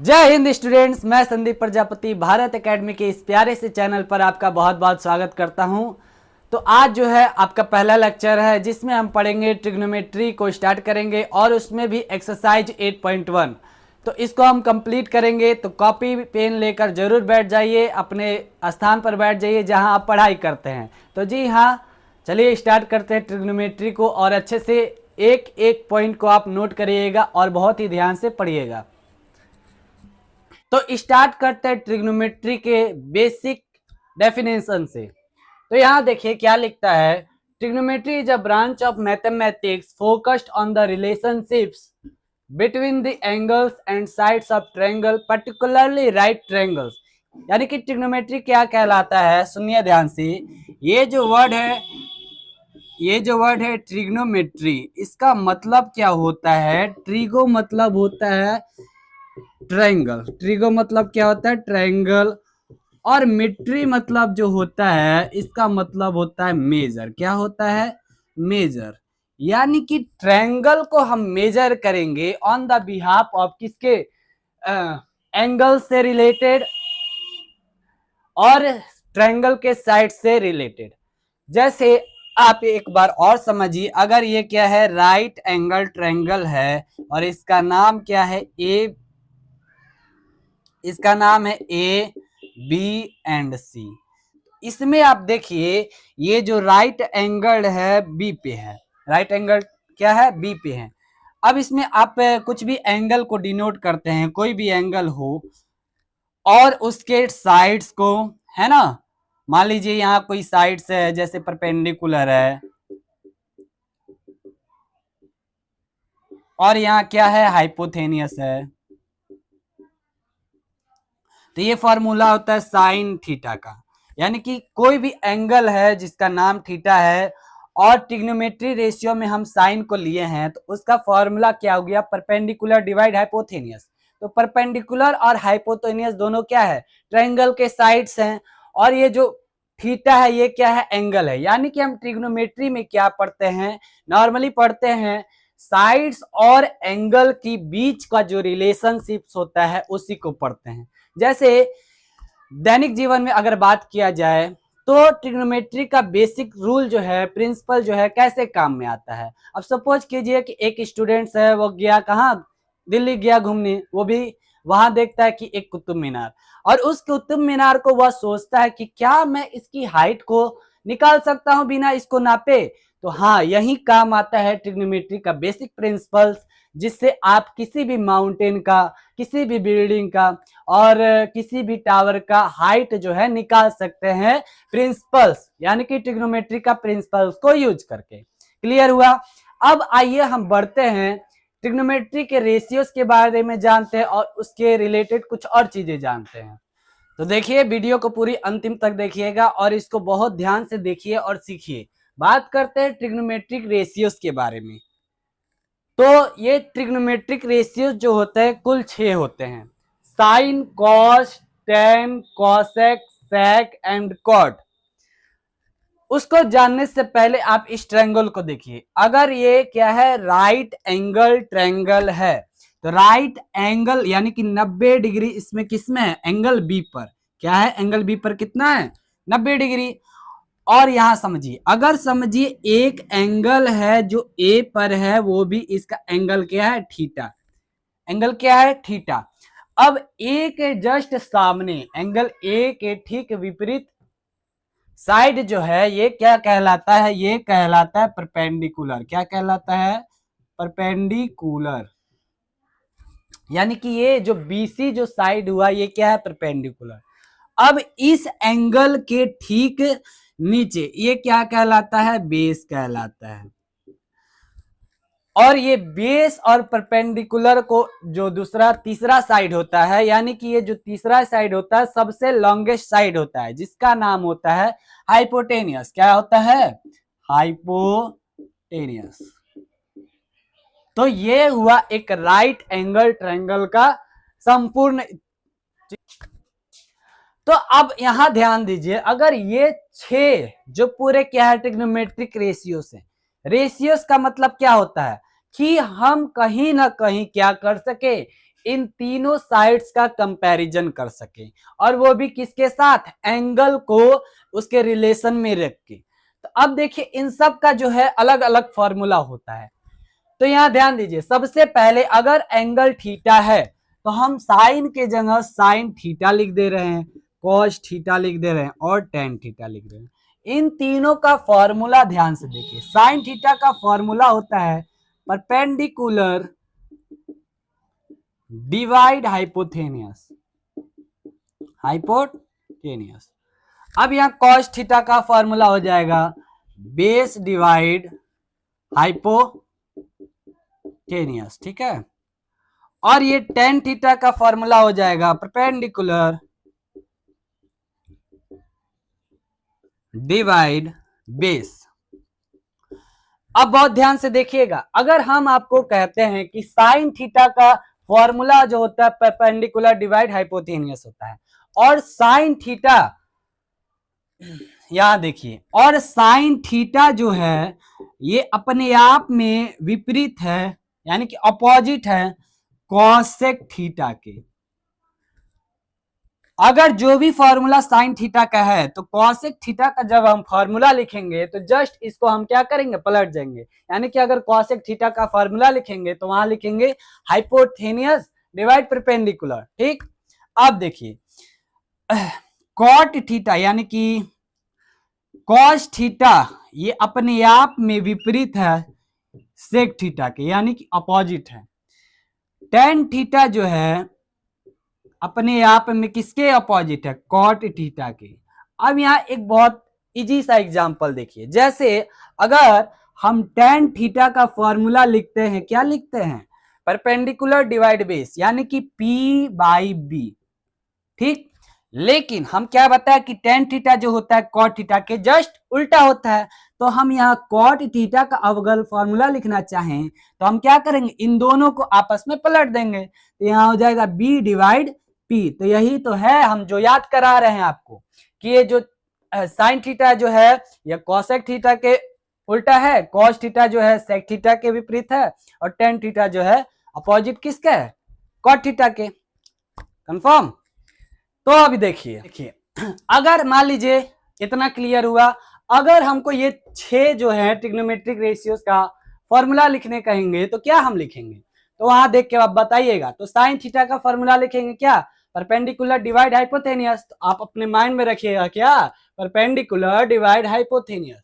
जय हिंद स्टूडेंट्स, मैं संदीप प्रजापति भारत एकेडमी के इस प्यारे से चैनल पर आपका बहुत बहुत स्वागत करता हूं। तो आज जो है आपका पहला लेक्चर है जिसमें हम पढ़ेंगे ट्रिग्नोमेट्री को स्टार्ट करेंगे और उसमें भी एक्सरसाइज 8.1। तो इसको हम कंप्लीट करेंगे। तो कॉपी पेन लेकर जरूर बैठ जाइए, अपने स्थान पर बैठ जाइए जहां आप पढ़ाई करते हैं। तो जी हाँ, चलिए स्टार्ट करते हैं ट्रिग्नोमेट्री को और अच्छे से एक एक पॉइंट को आप नोट करिएगा और बहुत ही ध्यान से पढ़िएगा। तो स्टार्ट करते हैं ट्रिग्नोमेट्री के बेसिक डेफिनेशन से। तो यहां देखिए क्या लिखता है। Trigonometry is a branch of mathematics focused on the relationships between the angles and sides of triangle, particularly right triangles. यानी कि ट्रिग्नोमेट्री क्या कहलाता है, सुनिए ध्यान से। ये जो वर्ड है ट्रिग्नोमेट्री, इसका मतलब क्या होता है। ट्रिगो मतलब होता है ट्रायंगल, ट्रिगो मतलब क्या होता है ट्रायंगल, और मेट्री मतलब जो होता है इसका मतलब होता है मेजर। क्या होता है? मेजर। यानी कि ट्रायंगल को हम मेजर करेंगे ऑन द बिहाफ ऑफ किसके? एंगल से रिलेटेड और ट्रायंगल के साइड से रिलेटेड। जैसे आप एक बार और समझिए, अगर ये क्या है, राइट एंगल ट्रायंगल है और इसका नाम क्या है? इसका नाम है ए बी एंड सी। इसमें आप देखिए ये जो राइट एंगल है बी पे है, राइट एंगल क्या है? बी पे है। अब इसमें आप कुछ भी एंगल को डिनोट करते हैं, कोई भी एंगल हो और उसके साइड्स को, है ना। मान लीजिए यहाँ कोई साइड्स है, जैसे परपेंडिकुलर है और यहाँ क्या है? हाइपोथेनियस है। तो ये फॉर्मूला होता है साइन थीटा का। यानी कि कोई भी एंगल है जिसका नाम थीटा है और ट्रिग्नोमेट्री रेशियो में हम साइन को लिए हैं, तो उसका फॉर्मूला क्या हो गया? Perpendicular divide hypotenuse. तो परपेंडिकुलर और हाइपोथेनियस दोनों क्या है? ट्रायंगल के साइड्स हैं। और ये जो थीटा है ये क्या है? एंगल है। यानी कि हम ट्रिग्नोमेट्री में क्या पढ़ते हैं? नॉर्मली पढ़ते हैं साइड्स और एंगल की बीच का जो रिलेशनशिप्स होता है उसी को पढ़ते हैं। जैसे दैनिक जीवन में अगर बात किया जाए तो ट्रिग्नोमेट्री का बेसिक रूल जो है, प्रिंसिपल जो है, कैसे काम में आता है। अब सपोज कीजिए कि एक स्टूडेंट्स है, वो गया कहाँ? दिल्ली गया घूमने। वो भी वहां देखता है कि एक कुतुब मीनार, और उस कुतुब मीनार को वह सोचता है कि क्या मैं इसकी हाइट को निकाल सकता हूं बिना इसको नापे। तो हाँ, यही काम आता है ट्रिग्नोमेट्री का बेसिक प्रिंसिपल्स, जिससे आप किसी भी माउंटेन का, किसी भी बिल्डिंग का और किसी भी टावर का हाइट जो है निकाल सकते हैं प्रिंसिपल्स, यानी कि ट्रिग्नोमेट्री का प्रिंसिपल्स को यूज करके। क्लियर हुआ? अब आइए हम बढ़ते हैं, ट्रिग्नोमेट्री के रेशियोज के बारे में जानते हैं और उसके रिलेटेड कुछ और चीजें जानते हैं। तो देखिए, वीडियो को पूरी अंतिम तक देखिएगा और इसको बहुत ध्यान से देखिए और सीखिए। बात करते हैं ट्रिग्नोमेट्रिक रेशियोज के बारे में। तो ये ट्रिग्नोमेट्रिक रेशियोज जो होते हैं कुल 6 होते हैं। Sine, cos, tan, cosec, sec and cot. उसको जानने से पहले आप इस ट्रायंगल को देखिए। अगर ये क्या है? राइट एंगल ट्रायंगल है, तो राइट एंगल यानी कि 90 डिग्री इसमें किसमें है? एंगल बी पर। क्या है? एंगल बी पर कितना है? 90 डिग्री। और यहां समझिए, अगर समझिए एक एंगल है जो ए पर है, वो भी इसका एंगल क्या है? थीटा। एंगल क्या है? थीटा। अब ए के जस्ट सामने एंगल ए के ठीक विपरीत साइड जो है ये क्या कहलाता है? ये कहलाता है परपेंडिकुलर। क्या कहलाता है? परपेंडिकुलर। यानी कि ये जो बीसी जो साइड हुआ ये क्या है? परपेंडिकुलर। अब इस एंगल के ठीक नीचे ये क्या कहलाता है? बेस कहलाता है। और ये बेस और परपेंडिकुलर को जो दूसरा तीसरा साइड होता है, यानी कि ये जो तीसरा साइड होता है सबसे लॉन्गेस्ट साइड होता है, जिसका नाम होता है हाइपोटेनियस। क्या होता है? हाइपोटेनियस। तो ये हुआ एक राइट एंगल ट्रायंगल का संपूर्ण। तो अब यहां ध्यान दीजिए, अगर ये 6 जो पूरे क्या है? ट्रिग्नोमेट्रिक रेशियोस है। रेशियोस का मतलब क्या होता है? कि हम कहीं ना कहीं क्या कर सके? इन तीनों साइड्स का कंपैरिजन कर सके, और वो भी किसके साथ, एंगल को उसके रिलेशन में रख के। तो अब देखिए इन सब का जो है अलग अलग फॉर्मूला होता है। तो यहां ध्यान दीजिए, सबसे पहले अगर एंगल थीटा है तो हम साइन के जगह साइन थीटा लिख दे रहे हैं, कॉस थीटा लिख दे रहे हैं और टेन थीटा लिख दे रहे हैं। इन तीनों का फॉर्मूला ध्यान से देखिए, साइन थीटा का फॉर्मूला होता है परपेंडिकुलर डिवाइड हाइपोथेनियस, हाइपोटेनियस। अब यहां कॉस थीटा का फॉर्मूला हो जाएगा बेस डिवाइड हाइपोटेनियस, ठीक है। और ये टेन थीटा का फॉर्मूला हो जाएगा परपेंडिकुलर डिवाइड बेस। अब बहुत ध्यान से देखिएगा, अगर हम आपको कहते हैं कि साइन थीटा का फॉर्मूला जो होता है परपेंडिकुलर डिवाइड हाइपोथेनियस होता है, और साइन थीटा, यहां देखिए, और साइन थीटा जो है ये अपने आप में विपरीत है, यानी कि अपोजिट है कॉसेक थीटा के। अगर जो भी फॉर्मूला साइन थीटा का है तो कॉसेक थीटा का जब हम फॉर्मूला लिखेंगे तो जस्ट इसको हम क्या करेंगे, पलट देंगे। यानी कि अगर कॉसेक थीटा का फॉर्मूला लिखेंगे तो वहां लिखेंगे हाइपोथेनियस डिवाइड परपेंडिकुलर, ठीक। अब देखिए कॉट थीटा यानी कि कॉस थीटा ये अपने आप में विपरीत है सेक थीटा के, यानी कि अपोजिट है। टेन थीटा जो है अपने आप में किसके अपोजिट है, कॉट थीटा के। अब यहाँ एक बहुत इजी सा एग्जांपल देखिए, जैसे अगर हम टेन थीटा का फॉर्मूला लिखते हैं, क्या लिखते हैं, परपेंडिकुलर डिवाइड बेस, यानी कि P बाई बी, ठीक। लेकिन हम क्या बताया कि टेन थीटा जो होता है कॉट थीटा के जस्ट उल्टा होता है। तो हम यहाँ कॉट थीटा का अवकल फॉर्मूला लिखना चाहें तो हम क्या करेंगे, इन दोनों को आपस में पलट देंगे, तो यहाँ हो जाएगा B डिवाइड P। तो यही तो है हम जो याद करा रहे हैं आपको कि ये जो साइन थीटा जो है ये कॉसेक थीटा के उल्टा है, कॉस थीटा जो है सेक थीटा के विपरीत है, और टेन थीटा जो है अपोजिट किसका है, कॉट थीटा के। कंफर्म। तो अभी देखिए अगर मान लीजिए इतना क्लियर हुआ, अगर हमको ये 6 जो है ट्रिग्नोमेट्रिक रेशियोज का फॉर्मूला लिखने कहेंगे तो क्या हम लिखेंगे, तो वहां देख के आप बताइएगा। तो साइन थीटा का फॉर्मूला लिखेंगे क्या, परपेंडिकुलर डिवाइड हाइपोथेनियस। तो आप अपने माइंड में रखिएगा क्या, परपेंडिकुलर डिवाइड हाइपोथेनियस।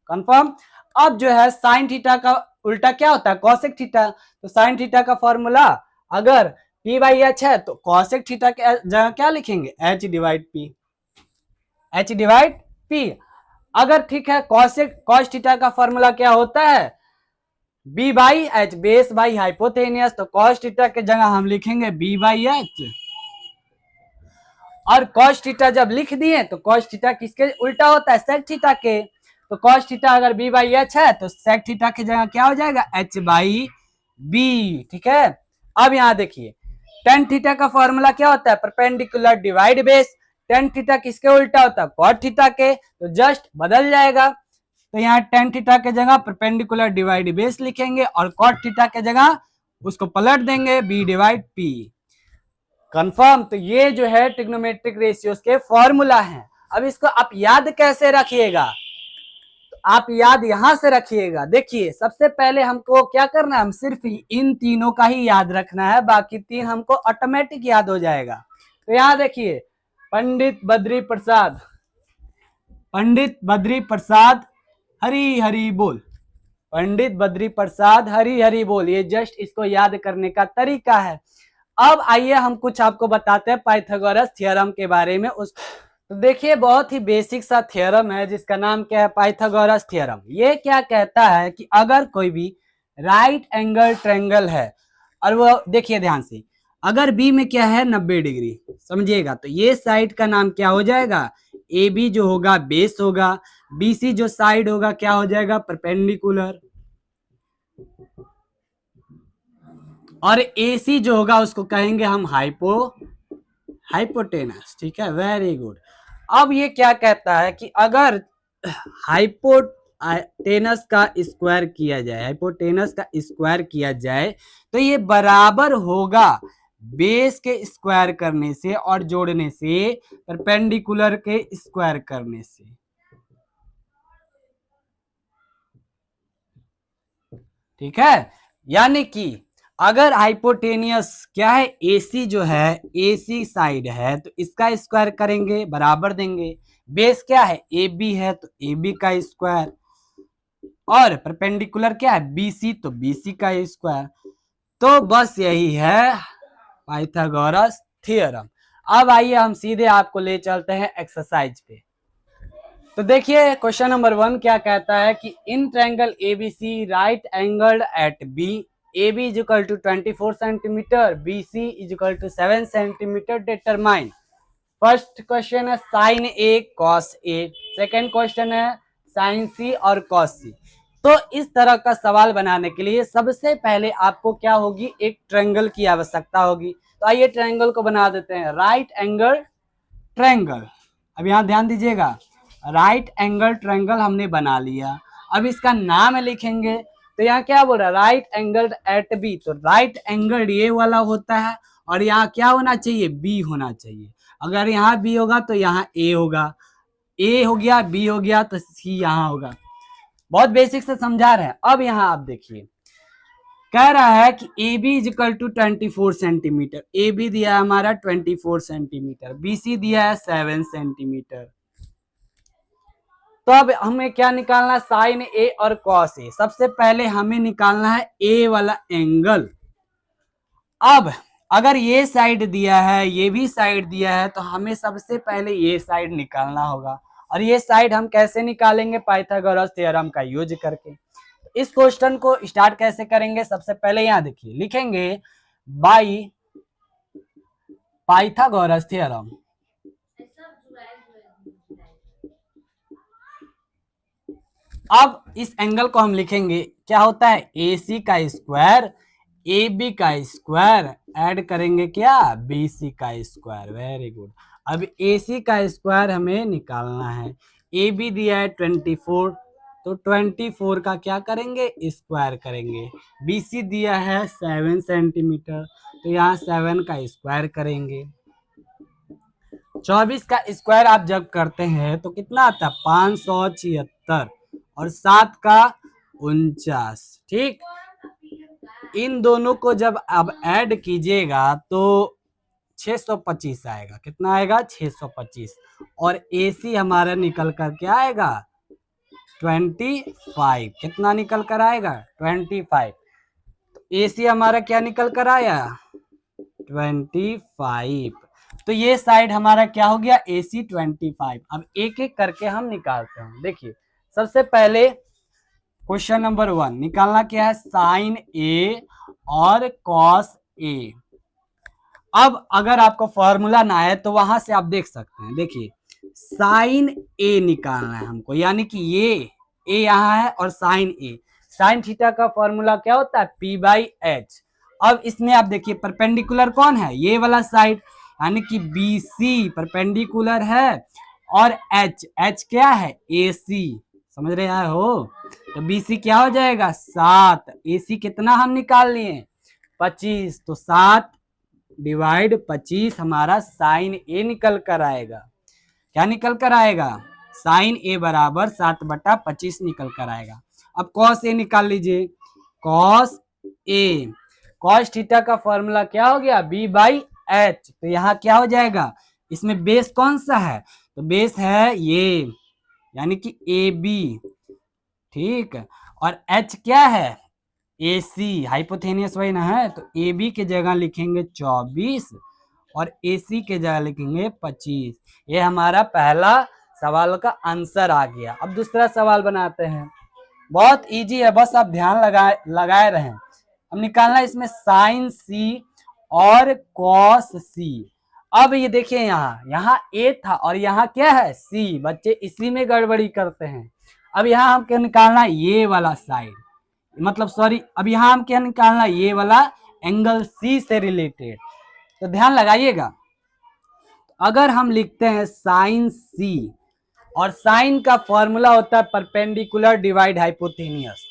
कंफर्म। अब जो है साइन थीटा का उल्टा क्या होता है, कॉसेक थीटा। तो साइन थीटा का फॉर्मूला अगर P बाई एच है तो कॉसेक थीटा के जगह क्या लिखेंगे, H divide P, H divide P। अगर ठीक है कॉस थीटा का फॉर्मूला क्या होता है, B by H, base by hypotenuse. तो कॉस थीटा के जगह हम लिखेंगे B बाई एच, और कॉस थीटा जब लिख दिए तो कॉस थीटा किसके उल्टा होता है, सेक थीटा के। तो कॉस थीटा अगर B बाई एच है तो सेक थीटा की जगह क्या हो जाएगा, H बाई B, ठीक है। अब यहां देखिए टेन थीटा का फॉर्मूला क्या होता है, perpendicular divide base. Tan theta किसके उल्टा होता है, कॉट थीटा के। तो जस्ट बदल जाएगा, तो यहाँ टेन थीटा के जगह परपेंडिकुलर डिवाइड बेस लिखेंगे, और कॉट थीटा के जगह उसको पलट देंगे B डिवाइड P। कंफर्म। तो ये जो है ट्रिग्नोमेट्रिक रेशियोज के फॉर्मूला हैं। अब इसको आप याद कैसे रखिएगा, आप याद यहां से रखिएगा। देखिए सबसे पहले हमको क्या करना है, हम सिर्फ इन तीनों का ही याद रखना है, बाकी तीन हमको ऑटोमेटिक याद हो जाएगा। तो यहां देखिए पंडित बद्री प्रसाद, पंडित बद्री प्रसाद हरी हरी बोल, पंडित बद्री प्रसाद हरी हरी बोल, ये जस्ट इसको याद करने का तरीका है। अब आइए हम कुछ आपको बताते हैं पाइथागोरस थ्योरम के बारे में। उस तो देखिए बहुत ही बेसिक सा थ्योरम है जिसका नाम क्या है, पाइथागोरस थ्योरम। ये क्या कहता है कि अगर कोई भी राइट एंगल ट्रायंगल है, और वो देखिए ध्यान से, अगर बी में क्या है 90 डिग्री, समझिएगा, तो ये साइड का नाम क्या हो जाएगा, ए बी जो होगा बेस होगा, बी सी जो साइड होगा क्या हो जाएगा, परपेंडिकुलर, और ए सी जो होगा उसको कहेंगे हम हाइपोटेनस, ठीक है। Very good. अब ये क्या कहता है कि अगर हाइपोटेनस का स्क्वायर किया जाए, हाइपोटेनस का स्क्वायर किया जाए तो ये बराबर होगा बेस के स्क्वायर करने से और जोड़ने से, परपेंडिकुलर के स्क्वायर करने से। ठीक है, यानी कि अगर हाइपोटेनियस क्या है, एसी जो है, एसी साइड है, तो इसका स्क्वायर करेंगे, बराबर देंगे। बेस क्या है, ए बी है, तो ए बी का स्क्वायर, और परपेंडिकुलर क्या है, बीसी, तो बीसी का स्क्वायर। तो बस यही है पाइथागोरस थ्योरम। अब आइए हम सीधे आपको ले चलते हैं एक्सरसाइज पे। तो देखिए क्वेश्चन नंबर 1 क्या कहता है कि in triangle ABC right angled at B, A B is equal to 24 centimetre, B C is equal to 7 centimetre, determine. First question है sine A cos A, second question है sine C और cos सी। तो इस तरह का सवाल बनाने के लिए सबसे पहले आपको क्या होगी, एक ट्रायंगल की आवश्यकता होगी। तो आइए ट्रायंगल को बना देते हैं, राइट एंगल ट्रायंगल। अब यहाँ ध्यान दीजिएगा, राइट एंगल ट्रायंगल हमने बना लिया। अब इसका नाम लिखेंगे, तो यहाँ क्या बोल रहा है, राइट एंगल एट बी, तो राइट एंगल ये वाला होता है, और यहाँ क्या होना चाहिए, बी होना चाहिए। अगर यहाँ बी होगा तो यहाँ ए होगा, ए हो गया, बी हो गया, तो सी यहाँ होगा। बहुत बेसिक से समझा रहे हैं। अब यहाँ आप देखिए, कह रहा है कि A B is equal to 24 centimetre, A B दिया है हमारा 24 सेंटीमीटर, बी सी दिया है 7 सेंटीमीटर। तो अब हमें क्या निकालना है, साइन ए और कॉस ए। सबसे पहले हमें निकालना है ए वाला एंगल। अब अगर ये साइड दिया है, ये भी साइड दिया है, तो हमें सबसे पहले ये साइड निकालना होगा। और ये साइड हम कैसे निकालेंगे, पाइथागोरस थ्योरम का यूज करके। इस क्वेश्चन को स्टार्ट कैसे करेंगे, सबसे पहले यहां देखिए, लिखेंगे बाई पाइथागोरस थ्योरम। अब इस एंगल को हम लिखेंगे, क्या होता है, ए सी का स्क्वायर, ए बी का स्क्वायर, ऐड करेंगे क्या, बी सी का स्क्वायर। Very good. अब ए सी का स्क्वायर हमें निकालना है। ए बी दिया है 24, तो 24 का क्या करेंगे, स्क्वायर करेंगे। बी सी दिया है 7 सेंटीमीटर, तो यहाँ 7 का स्क्वायर करेंगे। 24 का स्क्वायर आप जब करते हैं तो कितना आता है, 576, और 7 का 49। ठीक, इन दोनों को जब अब ऐड कीजिएगा तो 625 आएगा। कितना आएगा, 625। और AC हमारा निकल कर क्या आएगा, 25। कितना निकल कर आएगा, 25। तो AC हमारा क्या निकल कर आया, 25। तो ये साइड हमारा क्या हो गया, AC 25। अब एक एक करके हम निकालते हैं। देखिए सबसे पहले क्वेश्चन नंबर 1 निकालना क्या है, साइन ए और कॉस ए। अब अगर आपको फॉर्मूला ना है तो वहां से आप देख सकते हैं। देखिए साइन ए निकालना है हमको, यानी कि ये ए यहाँ है और साइन ए। साइन थीटा का फॉर्मूला क्या होता है, पी बाई एच। अब इसमें आप देखिए परपेंडिकुलर कौन है, ये वाला साइड, यानी कि बी सी परपेंडिकुलर है, और एच, एच क्या है, ए सी। समझ रहे हो, तो बी सी क्या हो जाएगा, 7। ए सी कितना हम निकाल लिए, 25, तो 7 डिवाइड 25 हमारा साइन ए निकल कर आएगा। क्या निकल कर आएगा, साइन ए बराबर 7/25 निकल कर आएगा। अब कॉस ए निकाल लीजिए, कॉस ए, कॉस थीटा का फॉर्मूला क्या हो गया, बी बाई एच। तो यहाँ क्या हो जाएगा, इसमें बेस कौन सा है, तो बेस है ये, यानी कि ए बी। ठीक, और एच क्या है, ए सी, हाइपोथेनियस वही ना है, तो ए बी के जगह लिखेंगे 24 और ए सी के जगह लिखेंगे 25। ये हमारा पहला सवाल का आंसर आ गया। अब दूसरा सवाल बनाते हैं, बहुत इजी है, बस आप ध्यान लगाए रहें। अब निकालना इसमें साइन सी और कॉस सी। अब ये देखिए यहाँ ए था और यहाँ क्या है, सी। बच्चे इसी में गड़बड़ी करते हैं। अब यहाँ हम क्या निकालना, ये वाला साइड, मतलब सॉरी, अब यहाँ हम क्या निकालना, ये वाला एंगल सी से रिलेटेड। तो ध्यान लगाइएगा, अगर हम लिखते हैं साइन सी, और साइन का फॉर्मूला होता है परपेंडिकुलर डिवाइड हाइपोथेनियस,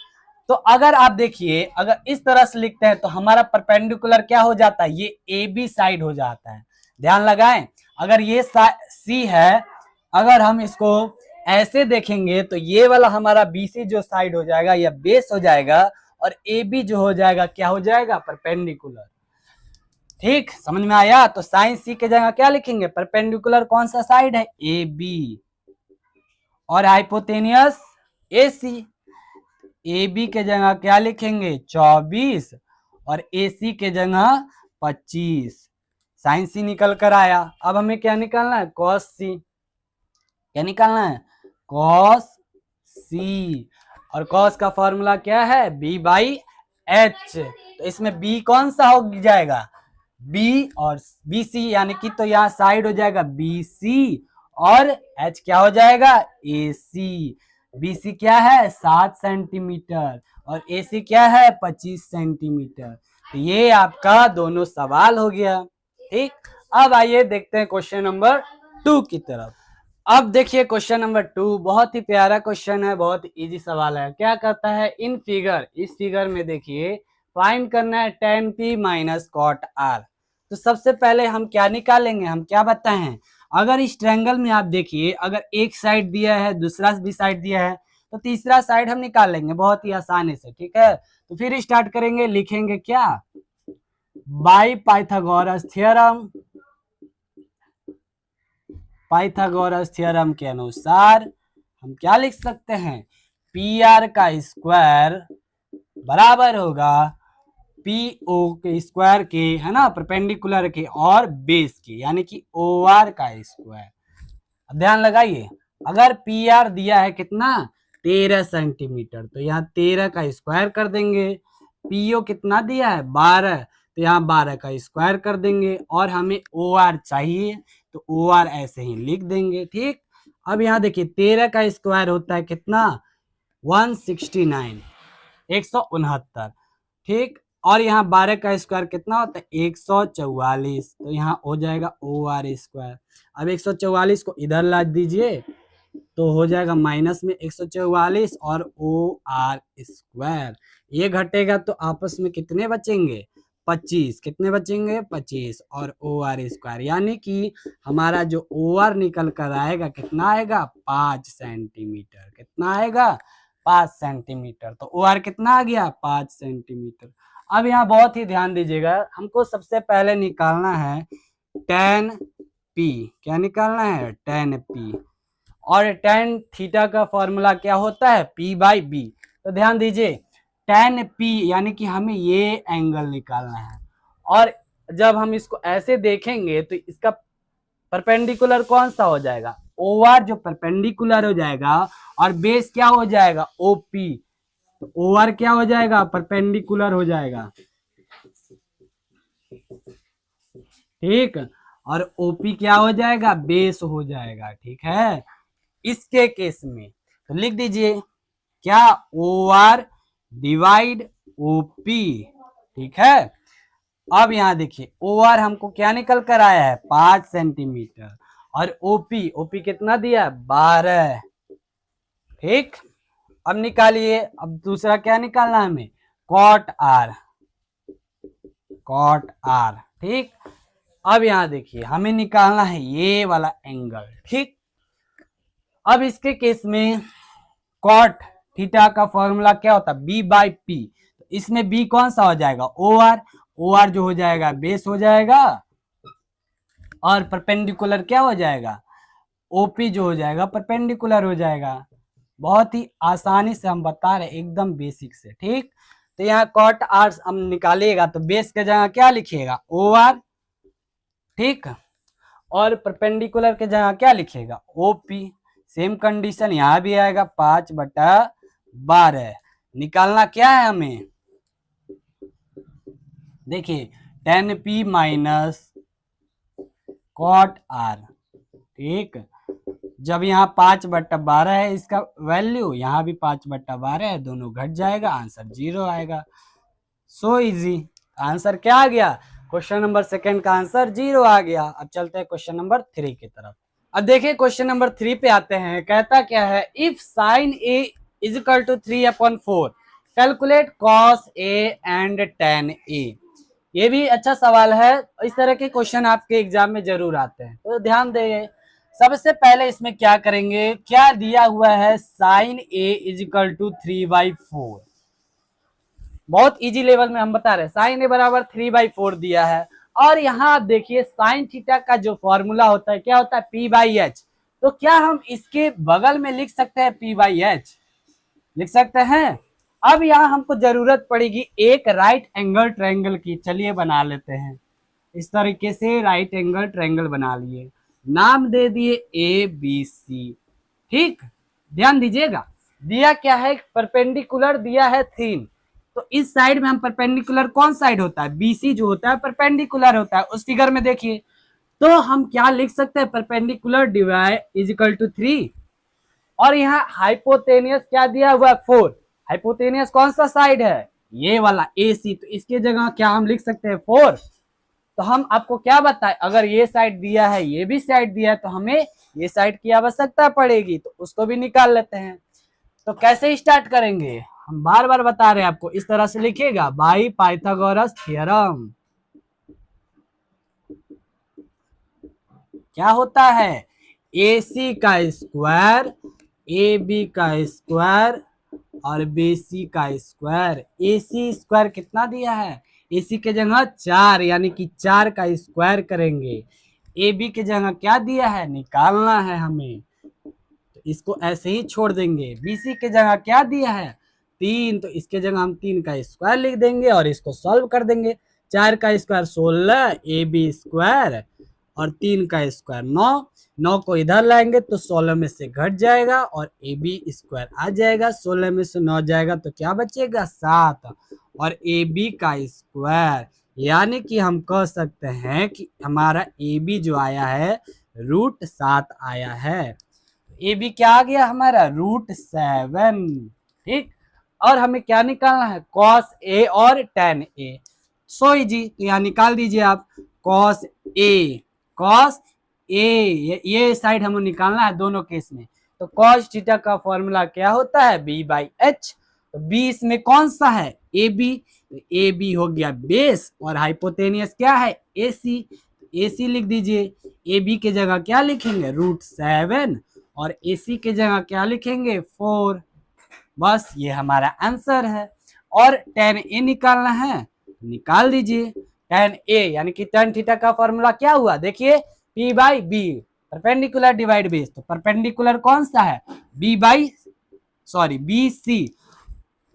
तो अगर आप देखिए, अगर इस तरह से लिखते हैं तो हमारा परपेंडिकुलर क्या हो जाता है, ये ए बी साइड हो जाता है। ध्यान लगाएं, अगर ये सी है, अगर हम इसको ऐसे देखेंगे तो ये वाला हमारा बीसी जो साइड हो जाएगा या बेस हो जाएगा, और ए बी जो हो जाएगा क्या हो जाएगा, परपेंडिकुलर। ठीक, समझ में आया? तो साइन सी के जगह क्या लिखेंगे, परपेंडिकुलर कौन सा साइड है, ए बी, और hypotenuse A C. A B के जगह क्या लिखेंगे, 24, और ए सी के जगह 25। साइन सी निकल कर आया। अब हमें क्या निकालना है, कॉस सी। क्या निकालना है, कॉस सी। और कॉस का फॉर्मूला क्या है, बी बाई एच। तो इसमें बी कौन सा हो जाएगा, बी और बी सी, यानी कि तो यहाँ साइड हो जाएगा बी सी, और एच क्या हो जाएगा, ए सी। बी सी क्या है 7 सेंटीमीटर, और ए सी क्या है 25 सेंटीमीटर। तो ये आपका दोनों सवाल हो गया। ठीक, अब आइए देखते हैं क्वेश्चन नंबर 2 की तरफ। अब देखिए क्वेश्चन नंबर 2 बहुत ही प्यारा क्वेश्चन है, बहुत इजी सवाल है। क्या करता है, इन फिगर, इस फिगर में देखिए फाइंड करना है tan p minus cot r। तो सबसे पहले हम क्या निकालेंगे, हम क्या बताए हैं, अगर इस ट्रायंगल में आप देखिए, अगर एक साइड दिया है, दूसरा भी साइड दिया है, तो तीसरा साइड हम निकाल लेंगे बहुत ही आसानी से। ठीक है, तो फिर स्टार्ट करेंगे, लिखेंगे क्या, by Pythagoras theorem. Pythagoras theorem के अनुसार हम क्या लिख सकते हैं, पी आर का स्क्वायर बराबर होगा पी ओ के स्क्वायर के, है ना, परपेंडिकुलर के और बेस के, यानी कि ओ आर का स्क्वायर। अब ध्यान लगाइए, अगर पी आर दिया है कितना 13 सेंटीमीटर, तो यहाँ 13 का स्क्वायर कर देंगे। पीओ कितना दिया है 12, तो यहाँ 12 का स्क्वायर कर देंगे, और हमें ओ आर चाहिए तो ओ आर ऐसे ही लिख देंगे। ठीक, अब यहाँ देखिए 13 का स्क्वायर होता है कितना 169, 169। ठीक, और यहाँ 12 का स्क्वायर कितना होता है 144, तो यहाँ हो जाएगा ओ आर स्क्वायर। अब 144 को इधर ला दीजिए तो हो जाएगा माइनस में 144 और ओ आर स्क्वायर। ये घटेगा तो आपस में कितने बचेंगे 25, कितने बचेंगे 25, और ओ आर स्क्वायर, यानी कि हमारा जो ओ आर निकल कर आएगा कितना आएगा 5 सेंटीमीटर। कितना आएगा 5 सेंटीमीटर। तो ओ आर कितना आ गया 5 सेंटीमीटर। अब यहाँ बहुत ही ध्यान दीजिएगा, हमको सबसे पहले निकालना है tan p। क्या निकालना है, tan p। और tan थीटा का फॉर्मूला क्या होता है, p बाई बी। तो ध्यान दीजिए tan p यानी कि हमें ये एंगल निकालना है, और जब हम इसको ऐसे देखेंगे तो इसका परपेंडिकुलर कौन सा हो जाएगा, ओ आर जो परपेंडिकुलर हो जाएगा, और बेस क्या हो जाएगा ओपी। तो ओ आर क्या हो जाएगा परपेंडिकुलर हो जाएगा। ठीक, और ओपी क्या हो जाएगा बेस हो जाएगा। ठीक है, इसके केस में तो लिख दीजिए क्या, ओ आर डिवाइड ओपी। ठीक है, अब यहां देखिए ओ आर हमको क्या निकल कर आया है 5 सेंटीमीटर, और ओपी, ओपी कितना दिया है 12। ठीक, अब निकालिए, अब दूसरा क्या निकालना है हमें, कॉट आर, कॉट आर। ठीक, अब यहां देखिए हमें निकालना है ये वाला एंगल। ठीक, अब इसके केस में कॉट थीटा का फॉर्मूला क्या होता है बी बाई पी। तो इसमें बी कौन सा हो जाएगा ओ आर, ओ आर जो हो जाएगा बेस हो जाएगा, और परपेंडिकुलर क्या हो जाएगा ओपी जो हो जाएगा परपेंडिकुलर हो जाएगा। बहुत ही आसानी से हम बता रहे एकदम बेसिक से। ठीक, तो यहाँ कॉट आर हम निकालिएगा तो बेस के जगह क्या लिखिएगा ओ आर। ठीक, और परपेंडिकुलर के जगह क्या लिखिएगा ओपी। सेम कंडीशन यहाँ भी आएगा 5/12। निकालना क्या है हमें, देखिए tan p minus cot R. ठीक, जब यहाँ 5/12 है इसका वैल्यू, यहाँ भी 5/12 है, दोनों घट जाएगा, आंसर 0 आएगा। सो इजी, आंसर क्या आ गया, क्वेश्चन नंबर सेकंड का आंसर 0 आ गया। अब चलते हैं क्वेश्चन नंबर 3 की तरफ। अब देखिए क्वेश्चन नंबर 3 पे आते हैं। कहता क्या है, if sine A is equal to 3/4, calculate cos A and tan A. ये भी अच्छा सवाल है, इस तरह के क्वेश्चन आपके एग्जाम में जरूर आते हैं, तो ध्यान दें। सबसे पहले इसमें क्या करेंगे, क्या दिया हुआ है, sine A is equal to 3/4। बहुत इजी लेवल में हम बता रहे हैं, साइन ए बराबर 3/4 दिया है। और यहाँ आप देखिए साइन थीटा का जो फॉर्मूला होता है क्या होता है, P/H। तो क्या हम इसके बगल में लिख सकते हैं P/H, लिख सकते हैं। अब यहाँ हमको जरूरत पड़ेगी एक राइट एंगल ट्रायंगल की, चलिए बना लेते हैं। इस तरीके से राइट एंगल ट्रायंगल बना लिए, नाम दे दिए ABC। ठीक, ध्यान दीजिएगा, दिया क्या है, परपेंडिकुलर दिया है 3। तो इस साइड में हम परपेंडिकुलर कौन साइड होता है, BC जो होता है परपेंडिकुलर होता है। उस फिगर में देखिए तो हम क्या लिख सकते हैं, perpendicular divide is equal to 3। और यहाँ हाइपोटेनियस क्या दिया हुआ है, 4। हाइपोटेनियस कौन सा साइड है, ये वाला AC। तो इसके जगह क्या हम लिख सकते हैं 4। तो हम आपको क्या बताएं, अगर ये साइड दिया है ये भी साइड दिया है तो हमें ये साइड की आवश्यकता पड़ेगी, तो उसको भी निकाल लेते हैं। तो कैसे स्टार्ट करेंगे, हम बार बार बता रहे हैं आपको, इस तरह से लिखिएगा, बाई पाइथागोरस थ्योरम। क्या होता है, AC का स्क्वायर, AB का स्क्वायर और BC का स्क्वायर। AC स्क्वायर कितना दिया है, AC के जगह 4, यानी कि 4 का स्क्वायर करेंगे। AB के जगह क्या दिया है, निकालना है हमें, तो इसको ऐसे ही छोड़ देंगे। BC के जगह क्या दिया है, 3, तो इसके जगह हम 3 का स्क्वायर लिख देंगे और इसको सॉल्व कर देंगे। 4 का स्क्वायर 16, AB स्क्वायर और 3 का स्क्वायर 9। 9 को इधर लाएंगे तो 16 में से घट जाएगा और AB स्क्वायर आ जाएगा। 16 में से 9 जाएगा तो क्या बचेगा, 7। और AB का स्क्वायर, यानी कि हम कह सकते हैं कि हमारा AB जो आया है √7 आया है। AB क्या आ गया हमारा, √7। ठीक, और हमें क्या निकालना है, cos A और tan A। सो इजी, तो यहाँ निकाल दीजिए आप, cos A, cos A, ये साइड हमें निकालना है दोनों केस में। तो cos थीटा का फॉर्मूला क्या होता है, B/H। तो B इसमें कौन सा है, AB। AB हो गया बेस और हाइपोटेनियस क्या है, AC। AC लिख दीजिए, AB के जगह क्या लिखेंगे, √7 और AC के जगह क्या लिखेंगे, 4। बस ये हमारा आंसर है। और tan A निकालना है, निकाल दीजिए। tan A यानी कि tan थीटा का फॉर्मूला क्या हुआ, देखिए P/B, परपेंडिकुलर डिवाइड बेस। तो परपेंडिकुलर कौन सा है, BC।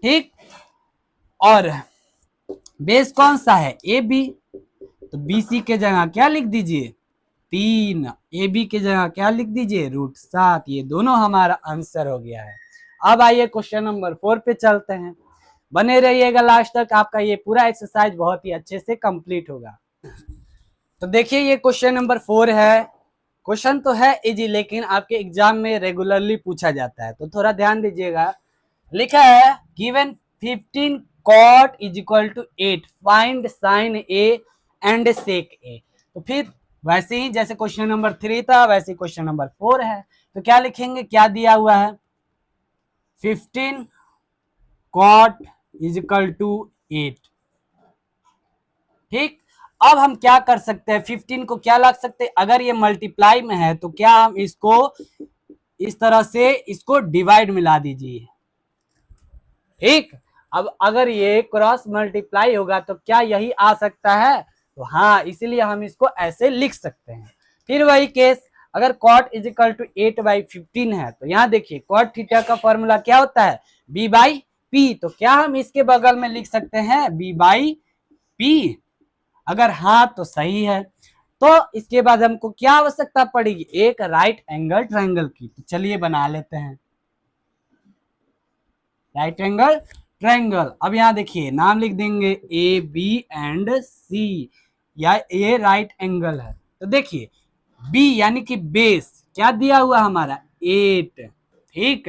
ठीक, और बेस कौन सा है, AB। तो BC के जगह क्या लिख दीजिए, 3। AB के जगह क्या लिख दीजिए, √7। ये दोनों हमारा आंसर हो गया है। अब आइए क्वेश्चन नंबर 4 पे चलते हैं, बने रहिएगा लास्ट तक, आपका ये पूरा एक्सरसाइज बहुत ही अच्छे से कंप्लीट होगा। तो देखिए ये क्वेश्चन नंबर 4 है। क्वेश्चन तो है इजी, लेकिन आपके एग्जाम में रेगुलरली पूछा जाता है, तो थोड़ा ध्यान दीजिएगा। लिखा है given 15 cot is equal to 8, find sin A and sec A। तो फिर वैसे ही जैसे क्वेश्चन नंबर 3 था वैसे क्वेश्चन नंबर 4 है। तो क्या लिखेंगे, क्या दिया हुआ है, 15 cot इज इक्वल टू 8। ठीक, अब हम क्या कर सकते हैं, 15 को क्या लग सकते हैं, अगर ये मल्टीप्लाई में है तो क्या हम इसको इस तरह से इसको डिवाइड मिला दीजिए। ठीक, अब अगर ये क्रॉस मल्टीप्लाई होगा तो क्या यही आ सकता है, तो हाँ, इसीलिए हम इसको ऐसे लिख सकते हैं। फिर वही केस, अगर cot इज इक्वल टू 8/15 है, तो यहाँ देखिए cot थीटा का फॉर्मूला क्या होता है, B/P। तो क्या हम इसके बगल में लिख सकते हैं B/P, अगर हाँ तो सही है। तो इसके बाद हमको क्या आवश्यकता पड़ेगी, एक राइट एंगल ट्रायंगल की। तो चलिए बना लेते हैं राइट एंगल ट्रायंगल। अब यहाँ देखिए नाम लिख देंगे AB एंड C, या ये राइट एंगल है। तो देखिए B यानी कि बेस क्या दिया हुआ हमारा, 8। ठीक,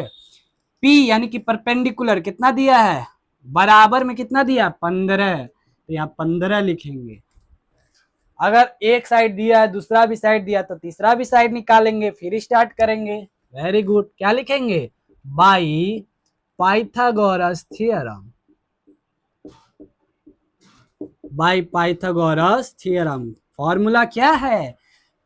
P यानी कि परपेंडिकुलर कितना दिया है, बराबर में कितना दिया, 15। तो यहाँ 15 लिखेंगे। अगर एक साइड दिया है दूसरा भी साइड दिया तो तीसरा भी साइड निकालेंगे, फिर स्टार्ट करेंगे। वेरी गुड, क्या लिखेंगे, by Pythagoras theorem. By Pythagoras theorem. Formula क्या है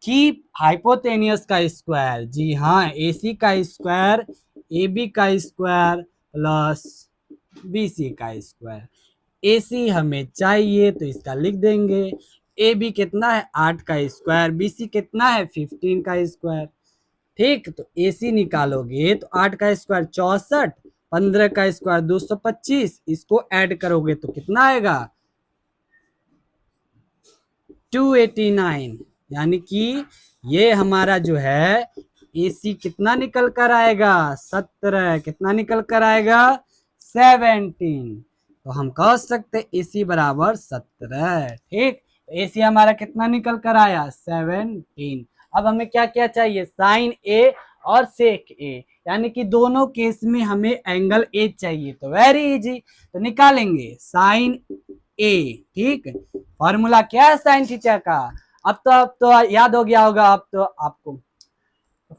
कि हाइपोटेनियस का स्क्वायर, जी हाँ, AC का स्क्वायर AB का स्क्वायर प्लस BC का स्क्वायर। AC हमें चाहिए तो इसका लिख देंगे। AB कितना है 8 का स्क्वायर, BC कितना है 15 का स्क्वायर। ठीक, तो AC निकालोगे तो 8 का स्क्वायर 64, 15 का स्क्वायर 225, इसको ऐड करोगे तो कितना आएगा 289। यानी कि ये हमारा जो है AC कितना निकल कर आएगा 17, कितना निकल कर आएगा 17। तो हम कह सकते AC बराबर 17। ठीक, AC हमारा कितना निकल कर आया 17। अब हमें क्या क्या चाहिए, साइन A और सेक A, यानी कि दोनों केस में हमें एंगल A चाहिए। तो वेरी इजी, तो निकालेंगे साइन A। ठीक, फॉर्मूला क्या है साइन थीटा का, अब तो याद हो गया होगा। अब तो आपको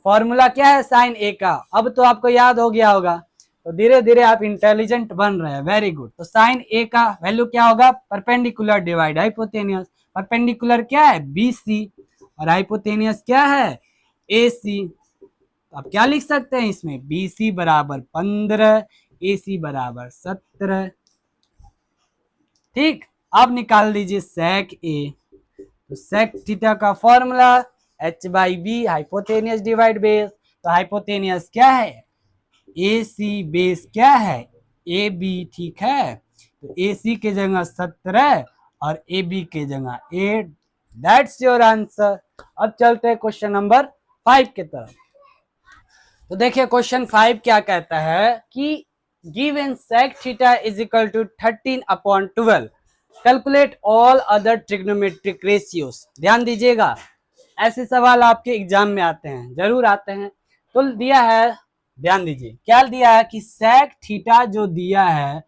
फॉर्मूला क्या है साइन A का, अब तो आपको याद हो गया होगा। तो धीरे धीरे आप इंटेलिजेंट बन रहे हैं, वेरी गुड। तो साइन A का वैल्यू क्या होगा, परपेंडिकुलर डिवाइड हाइपोटेनियस। परपेंडिकुलर क्या है BC और हाइपोटेनियस क्या है AC। तो आप क्या लिख सकते हैं इसमें, BC बराबर 15, AC बराबर 17। ठीक, अब निकाल लीजिए सेक A। तो सेक थीटा का formula H/B hypotenuse divide base. तो हाइपोटेनियस क्या है AC, बेस क्या है AB। ठीक है, तो AC के जगह 17 और AB के जगह 8। That's your answer. अब चलते हैं क्वेश्चन नंबर 5 की तरफ। तो देखिए क्वेश्चन 5 क्या कहता है कि given sec theta is equal to 13/12, calculate all other trigonometric ratios. ध्यान दीजिएगा, ऐसे सवाल आपके एग्जाम में आते हैं, जरूर आते हैं। तो दिया है, ध्यान दीजिए क्या दिया है कि sec थीटा जो दिया है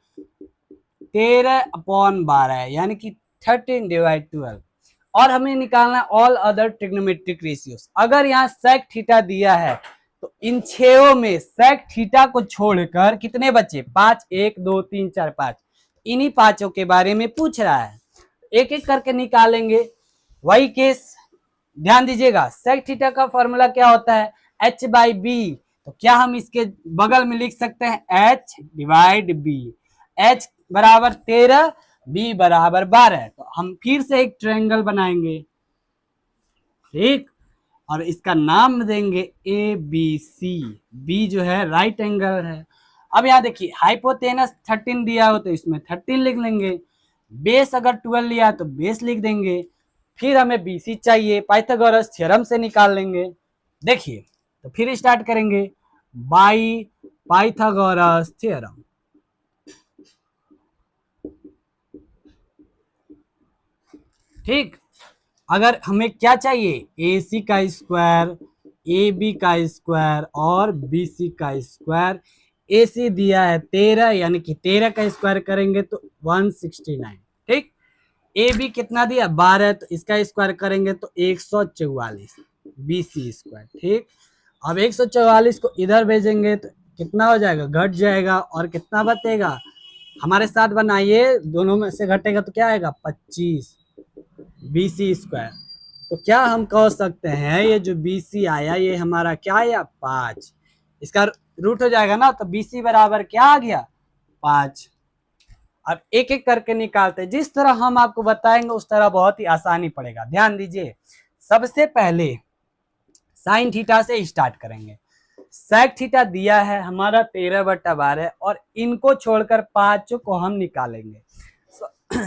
13/12 है, यानी कि 13/12, और हमें निकालना ऑल अदर ट्रिग्नोमेट्रिक रेशियोज। अगर यहाँ sec थीटा दिया है तो इन छो में sec थीटा को छोड़कर कितने बचे 5, 1 2 3 4 5, इन्हीं पांचों के बारे में पूछ रहा है। एक एक करके निकालेंगे, वही केस। ध्यान दीजिएगा, sec थीटा का फॉर्मूला क्या होता है H/B। तो क्या हम इसके बगल में लिख सकते हैं H/B। H बराबर 13, B बराबर 12। तो हम फिर से एक ट्रायंगल बनाएंगे, ठीक, और इसका नाम देंगे ABC। B जो है राइट एंगल है। अब यहाँ देखिए हाइपोटेनस 13 दिया हो तो इसमें 13 लिख लेंगे, बेस अगर 12 लिया तो बेस लिख देंगे। फिर हमें BC चाहिए, पाइथागोरस थ्योरम से निकाल लेंगे। देखिए, तो फिर स्टार्ट करेंगे बाय पाइथागोरस थ्योरम। ठीक, अगर हमें क्या चाहिए AC का स्क्वायर, AB का स्क्वायर और BC का स्क्वायर। AC दिया है 13, यानी कि 13 का स्क्वायर करेंगे तो 169। ठीक, AB कितना दिया 12, तो इसका स्क्वायर करेंगे तो 144 BC स्क्वायर। ठीक, अब 144 को इधर भेजेंगे तो कितना हो जाएगा, घट जाएगा, और कितना बचेगा, हमारे साथ बनाइए, दोनों में से घटेगा तो क्या आएगा 25 BC स्क्वायर। तो क्या हम कह सकते हैं ये जो BC आया ये हमारा क्या आया 5, इसका रूट हो जाएगा ना, तो BC बराबर क्या आ गया 5। अब एक एक करके निकालते हैं, जिस तरह हम आपको बताएंगे उस तरह बहुत ही आसानी पड़ेगा। ध्यान दीजिए, सबसे पहले साइन थीटा से स्टार्ट करेंगे। सेक थीटा दिया है हमारा 13/12 और इनको छोड़कर पांचों को हम निकालेंगे।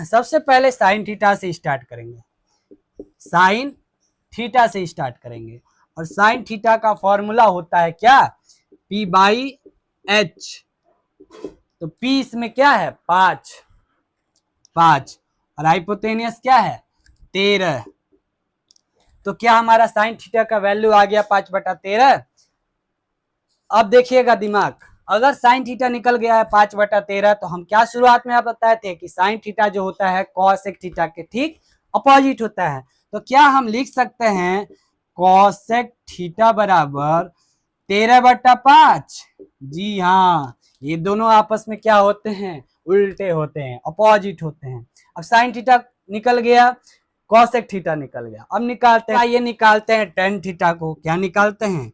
सबसे पहले साइन थीटा से स्टार्ट करेंगे, साइन थीटा से स्टार्ट करेंगे, और साइन थीटा का फॉर्मूला होता है क्या P/H। तो P इसमें क्या है 5 और हाइपोटेनियस क्या है 13। तो क्या हमारा साइन थीटा का वैल्यू आ गया 5/13। अब देखिएगा दिमाग, अगर साइन थीटा निकल गया है 5/13 तो हम क्या शुरुआत में आप बताए थे कि साइन थीटा जो होता है कॉसेक थीटा के ठीक अपोजिट होता है। तो क्या हम लिख सकते हैं कॉसेक थीटा बराबर 13/5। जी हाँ, ये दोनों आपस में क्या होते हैं उल्टे होते हैं, अपोजिट होते हैं। अब साइन थीटा निकल गया, कॉसेक थीटा निकल गया। अब निकालते हैं, ये निकालते हैं टेन थीटा को। क्या निकालते हैं?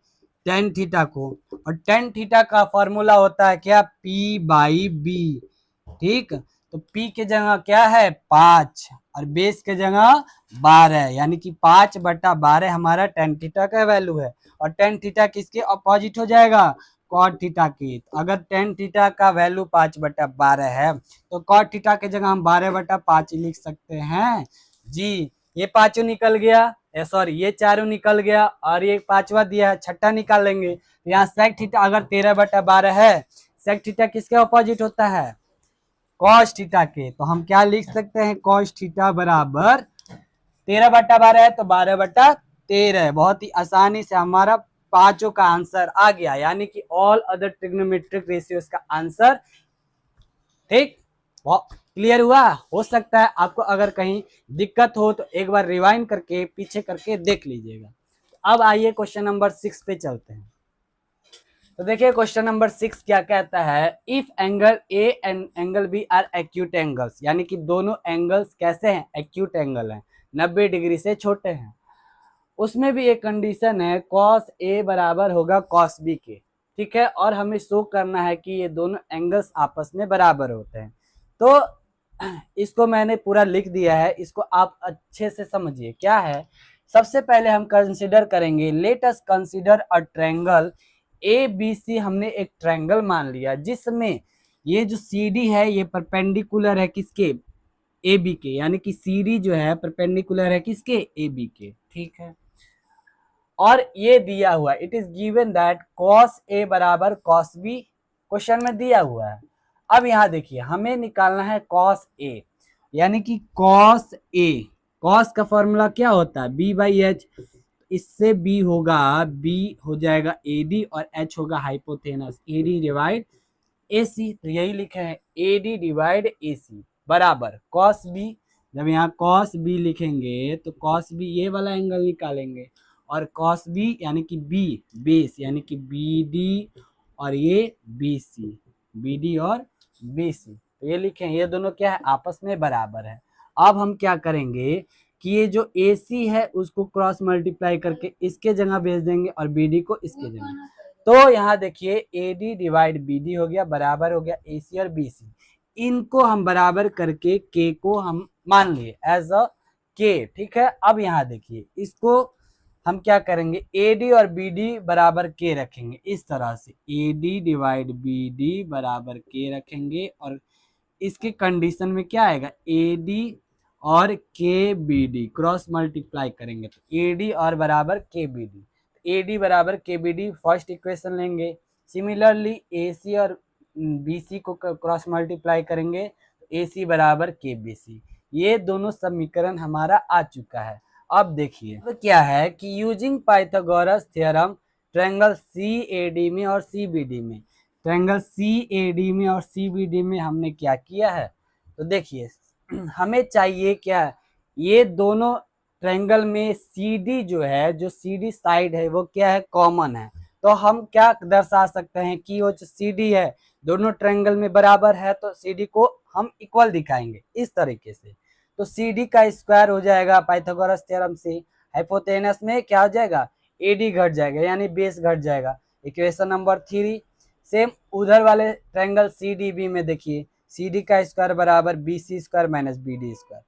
टेन थीटा को। और टेन थीटा का फॉर्मूला होता है क्या? P by B. ठीक, तो P के जगह क्या है? 5 और बेस के जगह 12, यानी कि 5/12 हमारा टेन थीटा का वैल्यू है। और टेन थीटा किसके अपोजिट हो जाएगा? कॉट थीटा की। तो अगर टेन थीटा का वैल्यू 5/12 है तो कॉट थीटा के जगह हम 12/5 लिख सकते हैं जी। ये पांचों निकल गया, सॉरी ये चारों निकल गया, और ये पांचवा दिया है, छठा निकालेंगे। यहाँ सेक थीटा अगर 13/12 है, सेक थीटा किसके अपोजिट होता है? कॉस थीटा के। तो हम क्या लिख सकते हैं? कॉस थीटा बराबर 13/12 है तो 12/13। बहुत ही आसानी से हमारा पांचों का आंसर आ गया, यानी कि ऑल अदर ट्रिग्नोमेट्रिक रेशियोज का आंसर। ठीक, क्लियर हुआ? हो सकता है आपको अगर कहीं दिक्कत हो तो एक बार रिवाइंड करके पीछे करके देख लीजिएगा। अब आइए क्वेश्चन नंबर 6 पे चलते हैं। तो देखिए क्वेश्चन नंबर 6 क्या कहता है? If angle A and angle B are acute angles, यानी कि दोनों एंगल्स कैसे हैं? एक्यूट एंगल हैं, 90 डिग्री से छोटे हैं। उसमें भी एक कंडीशन है, कॉस ए बराबर होगा कॉस बी के। ठीक है, और हमें शो करना है कि ये दोनों एंगल्स आपस में बराबर होते हैं। तो इसको मैंने पूरा लिख दिया है, इसको आप अच्छे से समझिए क्या है। सबसे पहले हम कंसिडर करेंगे, let us consider a triangle A B C. हमने एक ट्रायंगल मान लिया जिसमें ये जो सी डी है ये परपेंडिकुलर है किसके? ए बी के, यानी कि सी डी जो है परपेंडिकुलर है किसके? ए बी के। ठीक है, और ये दिया हुआ it is given that cos A बराबर कॉस बी, क्वेश्चन में दिया हुआ है। अब यहाँ देखिए हमें निकालना है कॉस ए, यानी कि कॉस ए, कॉस का फॉर्मूला क्या होता है? B by H. इससे बी होगा, बी हो जाएगा ए डी और एच होगा हाइपोथेनस, ए डी डिवाइड ए सी। तो यही लिखे हैं ए डी डिवाइड ए सी बराबर कॉस बी। जब यहाँ कॉस बी लिखेंगे तो कॉस बी ये वाला एंगल निकालेंगे, और कॉस बी यानी कि बी बेस, यानी कि बी डी और ये बी सी, बी डी और बी सी। तो ये लिखें, ये दोनों क्या है? आपस में बराबर है। अब हम क्या करेंगे कि ये जो ए सी है उसको क्रॉस मल्टीप्लाई करके इसके जगह भेज देंगे और बी डी को इसके जगह। तो यहाँ देखिए A D divide B D हो गया, बराबर हो गया ए सी और बी सी। इनको हम बराबर करके के को हम मान लिए एज अ के। ठीक है, अब यहाँ देखिए इसको हम क्या करेंगे? ए डी और बी डी बराबर के रखेंगे, इस तरह से A D divide B D बराबर के रखेंगे, और इसके कंडीशन में क्या आएगा? ए डी और के बी डी क्रॉस मल्टीप्लाई करेंगे तो ए डी और बराबर के बी डी, ए डी बराबर के बी डी फर्स्ट इक्वेशन लेंगे। सिमिलरली ए सी और बी सी को क्रॉस मल्टीप्लाई करेंगे तो ए सी बराबर के बी सी। ये दोनों समीकरण हमारा आ चुका है। अब देखिए तो क्या है कि using Pythagoras theorem triangle C A D में और सी बी डी में, ट्रायंगल सी ए डी में और सी बी डी में हमने क्या किया है? तो देखिए हमें चाहिए क्या? ये दोनों ट्रायंगल में सी डी जो है, जो सी डी साइड है वो क्या है? कॉमन है। तो हम क्या दर्शा सकते हैं कि वो जो सी डी है दोनों ट्रायंगल में बराबर है, तो सी डी को हम इक्वल दिखाएंगे इस तरीके से। तो सी डी का स्क्वायर हो जाएगा पाइथागोरस थ्योरम से, हाइपोटेनस में क्या हो जाएगा? ए डी घट जाएगा, यानी बेस घट जाएगा। इक्वेशन नंबर 3 सेम उधर वाले ट्रायंगल सी डी बी में देखिए, सी डी का स्क्वायर बराबर B C square minus B D square.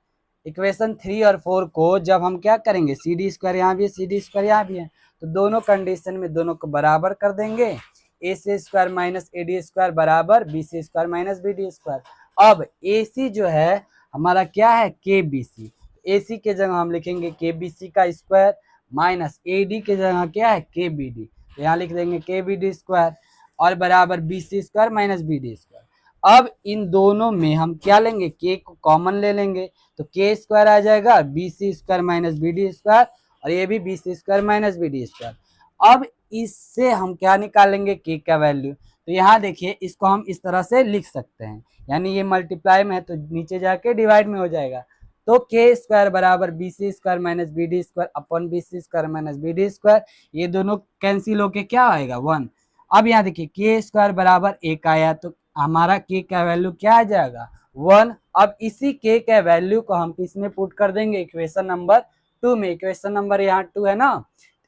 Equation 3 और 4 को जब हम क्या करेंगे? सी डी स्क्वायर यहाँ भी है, सी डी स्क्वायर यहाँ भी है, तो दोनों कंडीशन में दोनों को बराबर कर देंगे। A C square minus A D square बराबर B C square minus B D square. अब ए सी जो है हमारा क्या है? के बी सी। ए सी के जगह हम लिखेंगे के बी सी का स्क्वायर माइनस ए डी के जगह क्या है? के बी डी, तो यहाँ लिख देंगे के बी डी स्क्वायर और बराबर B C square minus B D square. अब इन दोनों में हम क्या लेंगे? के को कॉमन ले लेंगे, तो के स्क्वायर आ जाएगा B C square minus B D square, और ये भी B C square minus B D square. अब इससे हम क्या निकालेंगे? के का वैल्यू। तो यहाँ देखिए इसको हम इस तरह से लिख सकते हैं, यानी ये मल्टीप्लाई में है तो नीचे जाके डिवाइड में हो जाएगा। तो के स्क्वायर बराबर B C square minus B D square upon B C square minus B D square, ये दोनों कैंसिल होके क्या आएगा? 1। अब यहाँ देखिए के स्क्वायर बराबर 1 आया, तो हमारा के का वैल्यू क्या आ जाएगा? 1 अब इसी के वैल्यू को हम किसमें पुट कर देंगे, इक्वेशन नंबर 2 में। इक्वेशन नंबर यहाँ 2 है ना,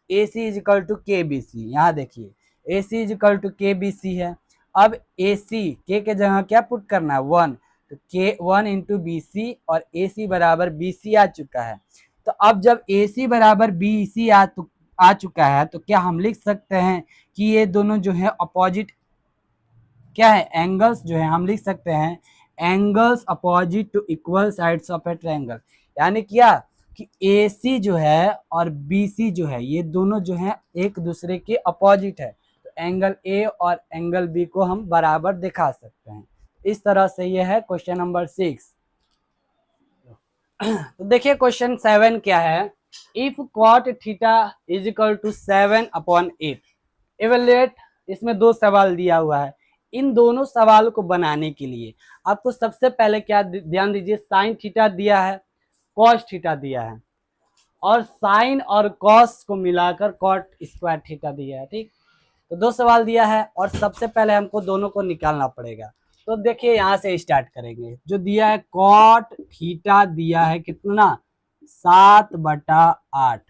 ए सी इज इक्वल टू के बी सी। यहाँ देखिए ए सी इज इक्वल टू के बी सी है। अब ए सी के जगह क्या पुट करना है, 1, तो के 1 इंटू बी सी, और ए सी बराबर बी सी आ चुका है। तो अब जब ए सी बराबर बी सी आ चुका है तो क्या हम लिख सकते हैं कि ये दोनों जो है अपोजिट क्या है, एंगल्स जो है हम लिख सकते हैं angles opposite to equal sides of a triangle. यानी क्या कि ए सी जो है और बी सी जो है ये दोनों जो है एक दूसरे के अपोजिट है, तो एंगल ए और एंगल बी को हम बराबर दिखा सकते हैं। इस तरह से ये है क्वेश्चन नंबर 6। तो देखिए क्वेश्चन 7 क्या है, if cot theta is equal to 7/8 evaluate. इसमें 2 सवाल दिया हुआ है। इन दोनों सवालों को बनाने के लिए आपको सबसे पहले क्या ध्यान दीजिए, साइन थीटा दिया है, कॉस थीटा दिया है, और साइन और कॉस को मिलाकर कॉट स्क्वायर थीटा दिया है। ठीक, तो 2 सवाल दिया है और सबसे पहले हमको दोनों को निकालना पड़ेगा। तो देखिए यहाँ से स्टार्ट करेंगे। जो दिया है कॉट थीटा दिया है कितना, 7/8,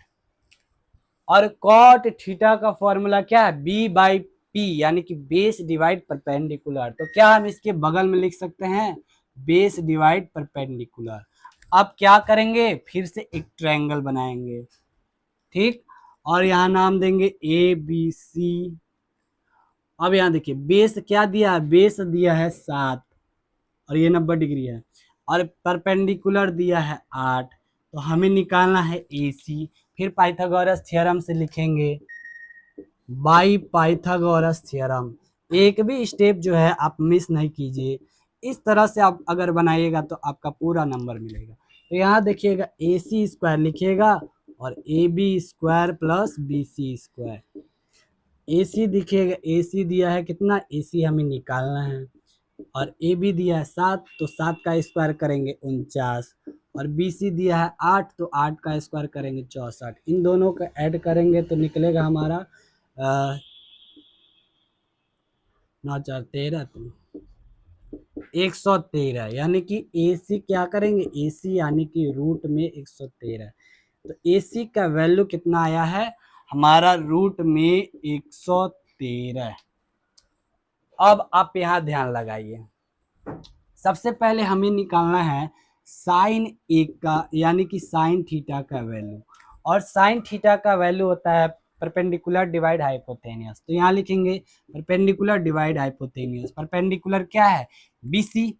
और कॉट थीटा का फॉर्मूला क्या है, बी बाई पी, यानी कि बेस डिवाइड परपेंडिकुलर। तो क्या हम इसके बगल में लिख सकते हैं, बेस डिवाइड परपेंडिकुलर। अब क्या करेंगे, फिर से एक ट्रायंगल बनाएंगे। ठीक, और यहाँ नाम देंगे ए बी सी। अब यहाँ देखिए बेस क्या दिया है, बेस दिया है 7 और ये 90 डिग्री है, और परपेंडिकुलर दिया है 8। तो हमें निकालना है ए सी। फिर पाइथागोरस थ्योरम से लिखेंगे, बाई पाइथागोरस थ्योरम। एक भी स्टेप जो है आप मिस नहीं कीजिए। इस तरह से आप अगर बनाइएगा तो आपका पूरा नंबर मिलेगा। तो यहाँ देखिएगा ए सी स्क्वायर लिखिएगा और A B square plus B C square. A C दिखिएगा, ए सी दिया है कितना, ए सी हमें निकालना है, और ए बी दिया है 7, तो 7 का स्क्वायर करेंगे 49, और बी सी दिया है 8, तो 8 का स्क्वायर करेंगे 64। इन दोनों को ऐड करेंगे तो निकलेगा हमारा 9 4 13, तो 113। यानी कि ए सी क्या करेंगे, ए सी यानी कि रूट में 113। तो ए सी का वैल्यू कितना आया है हमारा, रूट में 113। अब आप यहाँ ध्यान लगाइए, सबसे पहले हमें निकालना है साइन ए का, यानी कि साइन थीटा का वैल्यू, और साइन थीटा का वैल्यू होता है परपेंडिकुलर डिवाइड हाइपोटेनियस। तो यहाँ लिखेंगे परपेंडिकुलर डिवाइड हाइपोटेनियस। परपेंडिकुलर क्या है, BC,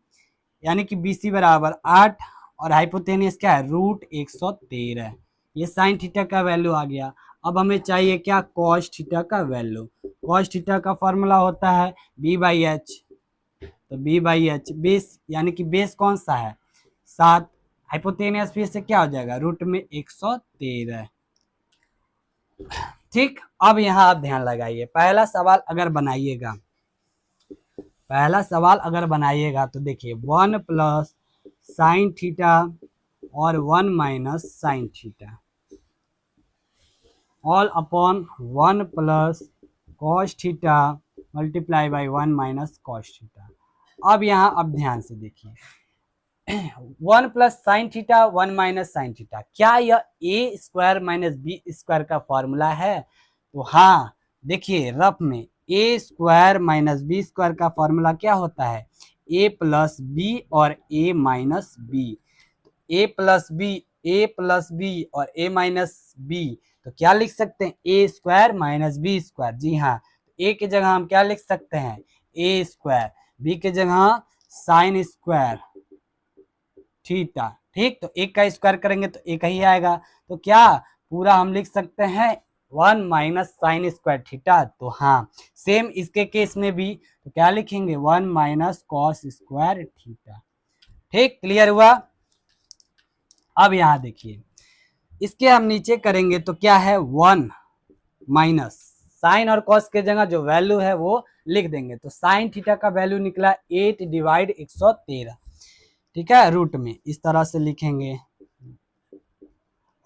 यानी कि BC बराबर 8, और हाइपोटेनियस क्या है, रूट 113। ये साइन थीटा का वैल्यू आ गया। अब हमें चाहिए क्या, कॉस थीटा का वैल्यू। कॉस थीटा का फॉर्मूला होता है B/H। तो B/H बेस, यानी कि बेस कौन सा है, 7, हाइपोटेनियस फिर से क्या हो जाएगा, रूट में 113। ठीक, अब यहाँ आप ध्यान लगाइए, पहला सवाल अगर बनाइएगा तो देखिए 1 प्लस साइन थीटा और 1 minus sine theta all upon 1 plus cos theta multiply by 1 minus cos theta. अब यहाँ अब ध्यान से देखिए 1 plus sine theta 1 minus sine theta, क्या यह ए स्क्वायर माइनस बी स्क्वायर का फॉर्मूला है। तो हाँ, देखिए रफ में ए स्क्वायर माइनस बी स्क्वायर का फॉर्मूला क्या होता है, ए प्लस बी और ए माइनस बी। ए प्लस बी और ए माइनस बी, तो क्या लिख सकते हैं, ए स्क्वायर माइनस बी स्क्वायर। जी हाँ, ए की जगह हम क्या लिख सकते हैं, ए स्क्वायर, बी की जगह साइन स्क्वायर थीटा। ठीक, तो एक का स्क्वायर करेंगे तो एक ही आएगा। तो क्या पूरा हम लिख सकते हैं 1 माइनस साइन स्क्वायर थीटा। तो हाँ, सेम इसके केस में भी तो क्या लिखेंगे, 1 माइनस कॉस स्क्वायर थीटा। ठीक, क्लियर हुआ। अब यहाँ देखिए इसके हम नीचे करेंगे तो क्या है, 1 माइनस साइन और कॉस के जगह जो वैल्यू है वो लिख देंगे। तो साइन थीटा का वैल्यू निकला 8/113। ठीक है, रूट में इस तरह से लिखेंगे,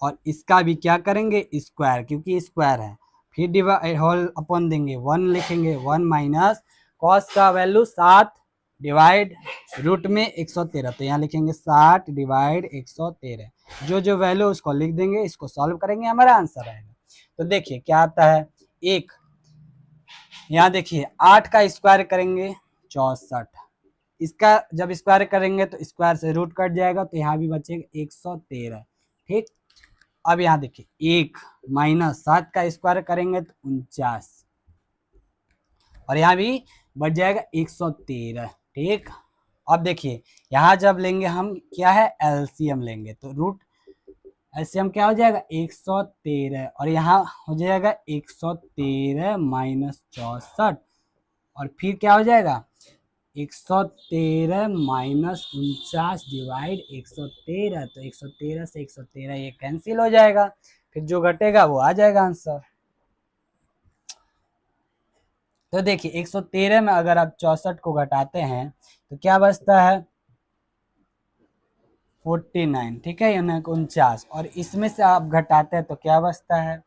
और इसका भी क्या करेंगे, स्क्वायर, क्योंकि स्क्वायर है। फिर डिवाइड होल अपॉन देंगे, 1 लिखेंगे, 1 माइनस कॉस का वैल्यू 7 डिवाइड रूट में 113, तो यहाँ लिखेंगे 60 डिवाइड 113। जो जो वैल्यू उसको लिख देंगे, इसको सॉल्व करेंगे, हमारा आंसर आएगा। तो देखिए क्या आता है, एक यहाँ देखिए 8 का स्क्वायर करेंगे 64, इसका जब स्क्वायर करेंगे तो स्क्वायर से रूट कट जाएगा, तो यहाँ भी बचेगा 113। ठीक, अब यहाँ देखिए 1 माइनस 7 का स्क्वायर करेंगे तो 49, और यहाँ भी बच जाएगा 113। ठीक, अब देखिए यहाँ जब लेंगे हम क्या है, एलसीएम लेंगे, तो रूट एलसीएम क्या हो जाएगा 113, और यहाँ हो जाएगा 113 माइनस 64, और फिर क्या हो जाएगा 113 माइनस 49 डिवाइड 113, तो 113 से 113 ये कैंसिल हो जाएगा, फिर जो घटेगा वो आ जाएगा आंसर। तो देखिए 113 में अगर आप 64 को घटाते हैं तो क्या बचता है 49, ठीक है, यानी 49, और इसमें से आप घटाते हैं तो क्या बचता है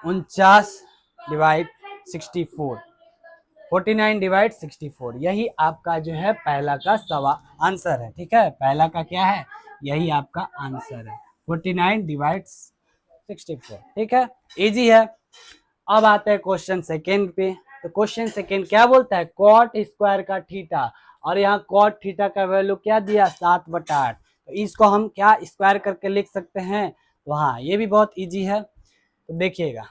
49 डिवाइड 64, 49 डिवाइड 64, यही आपका जो है पहला का सवाल आंसर है। ठीक है, पहला का क्या है, यही आपका आंसर है 49 डिवाइड 64। ठीक है, इजी है। अब आते हैं क्वेश्चन सेकेंड पे। तो क्वेश्चन सेकेंड क्या बोलता है, कॉट स्क्वायर का थीटा, और यहाँ कॉट थीटा का वैल्यू क्या दिया 7/8, तो इसको हम क्या स्क्वायर करके लिख सकते हैं, तो हाँ ये भी बहुत इजी है। तो देखिएगा,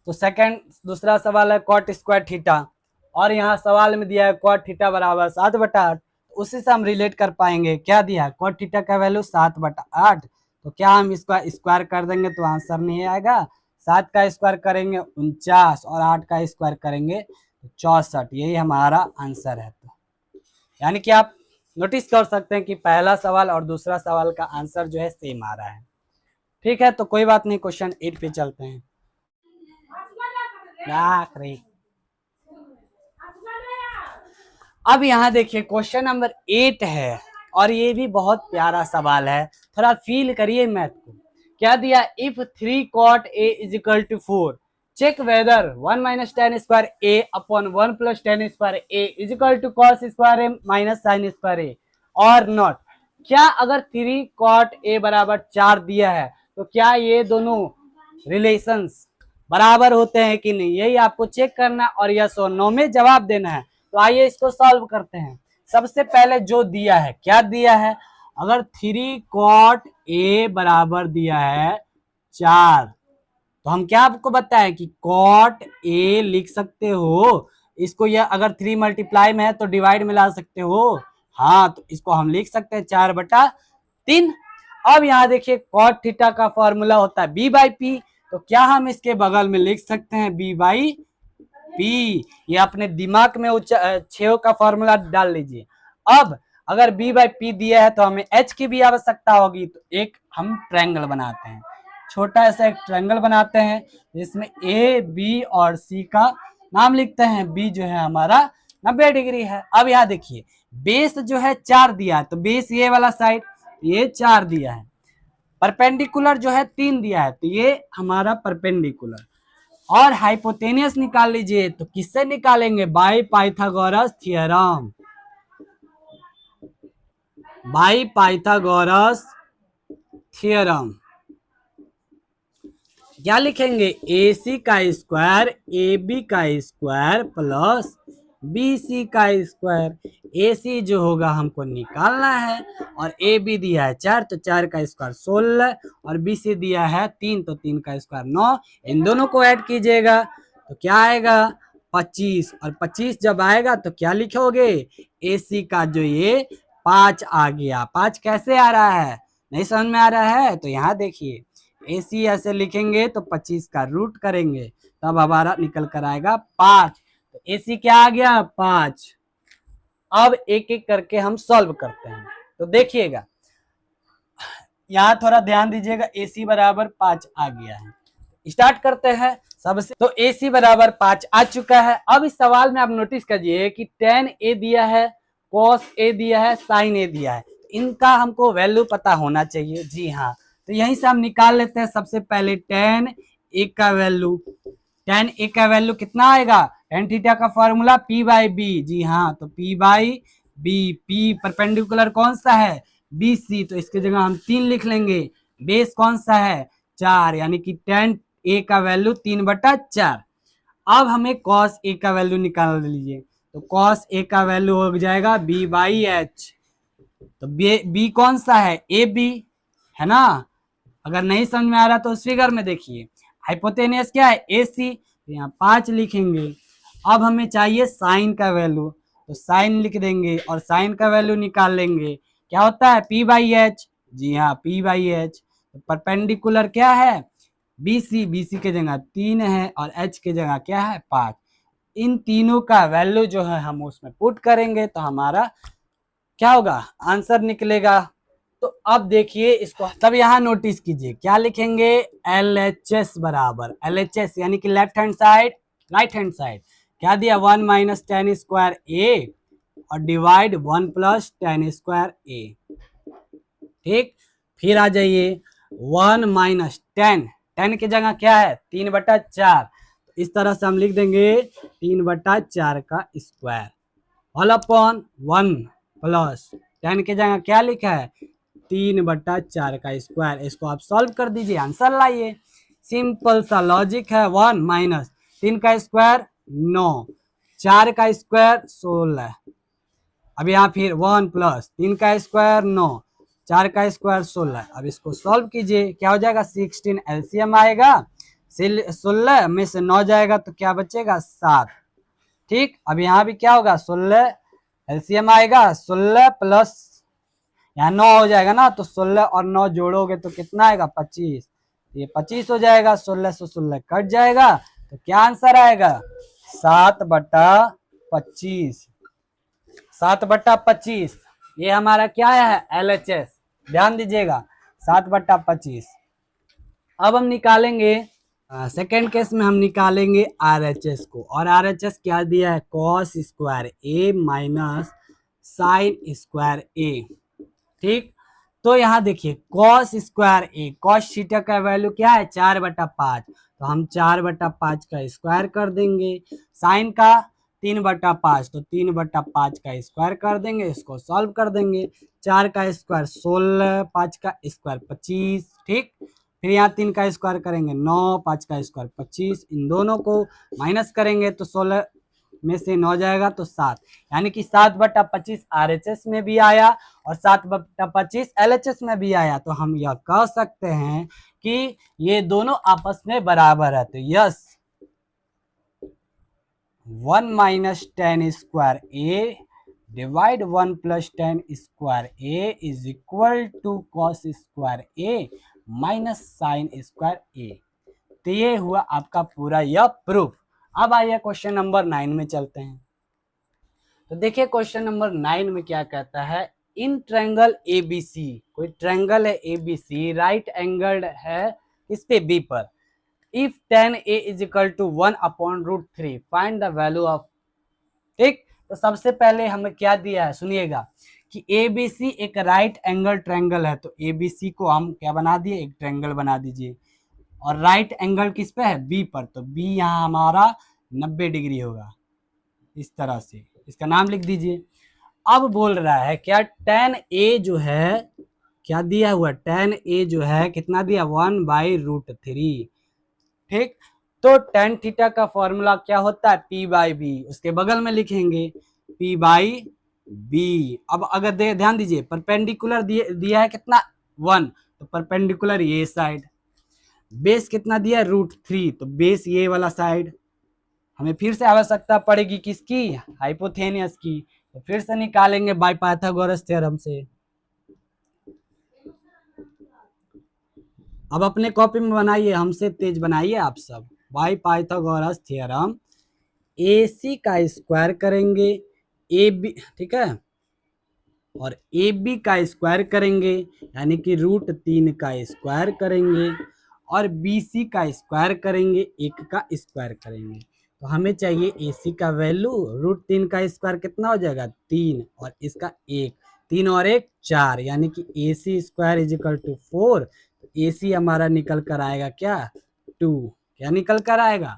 तो सेकंड दूसरा सवाल है कॉट स्क्वायर थीटा, और यहाँ सवाल में दिया है कॉट थीटा बराबर 7/8, तो उसी से हम रिलेट कर पाएंगे, क्या दिया है कॉट थीटा का वैल्यू 7/8, तो क्या हम इसका स्क्वायर कर देंगे तो आंसर नहीं आएगा, 7 का स्क्वायर करेंगे 49, और 8 का स्क्वायर करेंगे 64, यही हमारा आंसर है। तो यानी कि आप नोटिस कर सकते हैं कि पहला सवाल और दूसरा सवाल का आंसर जो है सेम आ रहा है। ठीक है, तो कोई बात नहीं, क्वेश्चन 8 पे चलते हैं। अब यहाँ देखिए क्वेश्चन नंबर 8 है, और ये भी बहुत प्यारा सवाल है, थोड़ा फील करिए मैथ को। क्या दिया, if 3 cot a is equal to 4, check whether 1 minus tan square A upon 1 plus tan square A is equal to cos square A minus sine square A और नॉट। क्या अगर 3 cot a बराबर 4 दिया है तो क्या ये दोनों रिलेशंस बराबर होते हैं कि नहीं, यही आपको चेक करना और यस और नो में जवाब देना है। तो आइए इसको सॉल्व करते हैं। सबसे पहले जो दिया है, क्या दिया है, अगर 3 cot a बराबर दिया है 4, तो हम क्या आपको बताएं कि cot a लिख सकते हो, इसको यह अगर 3 मल्टीप्लाई में है तो डिवाइड में ला सकते हो, हाँ तो इसको हम लिख सकते हैं 4/3। अब यहाँ देखिए cot थीटा का फॉर्मूला होता है b/p, तो क्या हम इसके बगल में लिख सकते हैं b/p, ये अपने दिमाग में छेव का फॉर्मूला डाल लीजिए। अब अगर b/p दिया है तो हमें h की भी आवश्यकता होगी, तो एक हम ट्रायंगल बनाते हैं, छोटा ऐसा एक ट्रायंगल बनाते हैं जिसमें a b और c का नाम लिखते हैं। b जो है हमारा 90 डिग्री है। अब यहाँ देखिए बेस जो है 4 दिया है, तो बेस ये वाला साइड ये 4 दिया है, परपेंडिकुलर जो है 3 दिया है, तो ये हमारा परपेंडिकुलर, और हाइपोटेनियस निकाल लीजिए, तो किससे निकालेंगे, by Pythagoras theorem, by Pythagoras theorem. क्या लिखेंगे, ए सी का स्क्वायर ए बी का स्क्वायर प्लस बी सी का स्क्वायर। ए सी जो होगा हमको निकालना है, और ए बी दिया है 4, तो 4 का स्क्वायर 16, और बी सी दिया है 3, तो 3 का स्क्वायर 9। इन दोनों को ऐड कीजिएगा तो क्या आएगा 25, और 25 जब आएगा तो क्या लिखोगे, ए सी का जो ये 5 आ गया। 5 कैसे आ रहा है, नहीं समझ में आ रहा है, तो यहाँ देखिए ए सी ऐसे लिखेंगे तो 25 का रूट करेंगे तब हमारा निकल कर आएगा 5, तो ए सी क्या आ गया 5। अब एक एक करके हम सॉल्व करते हैं, तो देखिएगा यहाँ थोड़ा ध्यान दीजिएगा, ए सी बराबर 5 आ गया है। स्टार्ट करते हैं सबसे, तो ए सी बराबर 5 आ चुका है। अब इस सवाल में आप नोटिस कीजिए कि tan a दिया है, cos a दिया है, sin a दिया है, इनका हमको वैल्यू पता होना चाहिए। जी हाँ, तो यहीं से हम निकाल लेते हैं। सबसे पहले tan ए का वैल्यू, tan ए का वैल्यू कितना आएगा, tan थीटा का फॉर्मूला P बाई बी, जी हाँ, तो P by B, P perpendicular कौन सा है, BC, तो इसकी जगह हम 3 लिख लेंगे, बेस कौन सा है 4, यानी कि tan ए का वैल्यू 3/4। अब हमें cos ए का वैल्यू निकाल लीजिए, तो cos ए का वैल्यू हो जाएगा B बाई एच, तो बी कौन सा है, ए बी, है ना। अगर नहीं समझ में आ रहा तो उस फिगर में देखिए, हाइपोटेनियस क्या है, ए सी, तो यहाँ 5 लिखेंगे। अब हमें चाहिए साइन का वैल्यू, तो साइन लिख देंगे और साइन का वैल्यू निकाल लेंगे, क्या होता है P बाई एच, जी हाँ P बाई एच। तो परपेंडिकुलर क्या है, BC, BC के जगह 3 है और H के जगह क्या है 5। इन तीनों का वैल्यू जो है हम उसमें पुट करेंगे तो हमारा क्या होगा, आंसर निकलेगा। तो अब देखिए इसको, तब यहाँ नोटिस कीजिए क्या लिखेंगे, LHS बराबर, LHS यानी कि left hand side right hand side, क्या दिया 1 माइनस tan स्क्वायर ए और डिवाइड 1 प्लस tan स्क्वायर ए, ठीक। फिर आ जाइए 1 माइनस tan की जगह क्या है 3/4, तो इस तरह से हम लिख देंगे 3/4 का square all upon 1 plus tan की जगह क्या लिखा है 3/4 का स्क्वायर। इसको आप सॉल्व कर दीजिए, आंसर लाइए, सिंपल सा लॉजिक है। 1 माइनस 3 का स्क्वायर 9, 4 का स्क्वायर 16, अब यहाँ फिर 1 प्लस 3 का स्क्वायर 9, 4 का स्क्वायर 16। अब इसको सॉल्व कीजिए, क्या हो जाएगा 16, एलसीएम आएगा, 16 में से 9 जाएगा तो क्या बचेगा 7, ठीक। अब यहाँ भी क्या होगा 16, एलसीएम आएगा 16 प्लस यहाँ 9 हो जाएगा ना, तो 16 और 9 जोड़ोगे तो कितना आएगा 25, ये 25 हो जाएगा, 16 से 16 कट जाएगा, तो क्या आंसर आएगा 7/25, 7/25। ये हमारा क्या है LHS, ध्यान दीजिएगा 7/25। अब हम निकालेंगे सेकेंड केस में हम निकालेंगे RHS को, और RHS क्या दिया है cos square A minus sine square ए, ठीक। तो यहाँ देखिए cos स्क्वायर ए, cos थीटा का वैल्यू क्या है 4/5, तो हम 4/5 का स्क्वायर कर देंगे, साइन का 3/5, तो 3/5 का स्क्वायर कर देंगे, इसको सॉल्व कर देंगे, 4 का स्क्वायर 16, 5 का स्क्वायर 25, ठीक। फिर यहाँ 3 का स्क्वायर करेंगे 9, 5 का स्क्वायर 25, इन दोनों को माइनस करेंगे तो 16 में से 9 जाएगा तो 7, यानी कि 7/25 RHS में भी आया और 7/25 LHS में भी आया। तो हम यह कह सकते हैं कि ये दोनों आपस में बराबर है, तो yes 1 minus tan square A divide 1 plus tan square A is equal to cos square A minus sine square A. तो ये हुआ आपका पूरा यह प्रूफ। अब आइए क्वेश्चन नंबर 9 में चलते हैं। तो देखिए क्वेश्चन नंबर 9 में क्या कहता है, इन ट्रायंगल ABC, कोई ट्रायंगल है ABC, राइट एंगल्ड है इस पे B पर, if tan A is equal to 1/√3 find the value of, ठीक। तो सबसे पहले हमें क्या दिया है सुनिएगा कि ABC एक राइट एंगल ट्रायंगल है, तो ABC को हम क्या बना दिए, एक ट्रायंगल बना दीजिए, और राइट एंगल किस पे है B पर, तो B यहाँ हमारा 90 डिग्री होगा, इस तरह से इसका नाम लिख दीजिए। अब बोल रहा है क्या tan A जो है क्या दिया हुआ, tan A जो है कितना दिया 1/√3, ठीक। तो tan थीटा का फॉर्मूला क्या होता है P बाई बी, उसके बगल में लिखेंगे P बाई बी। अब अगर ध्यान दीजिए परपेंडिकुलर दिया है कितना 1, तो परपेंडिकुलर ये साइड, बेस कितना दिया √3, तो बेस ये वाला साइड, हमें फिर से आवश्यकता पड़ेगी किसकी, हाइपोथेनियस की, तो फिर से निकालेंगे बाय पाइथागोरस थ्योरम से। अब अपने कॉपी में बनाइए, हमसे तेज बनाइए आप सब। बाय पाइथागोरस थ्योरम AC का स्क्वायर करेंगे AB, ठीक है, और AB का स्क्वायर करेंगे यानी कि √3 का स्क्वायर करेंगे, और BC का स्क्वायर करेंगे, 1 का स्क्वायर करेंगे। तो हमें चाहिए AC का वैल्यू, √3 का स्क्वायर कितना हो जाएगा 3, और इसका 1, 3 और 1 4, यानी कि AC square is equal to 4, तो AC हमारा निकल कर आएगा क्या 2, क्या निकल कर आएगा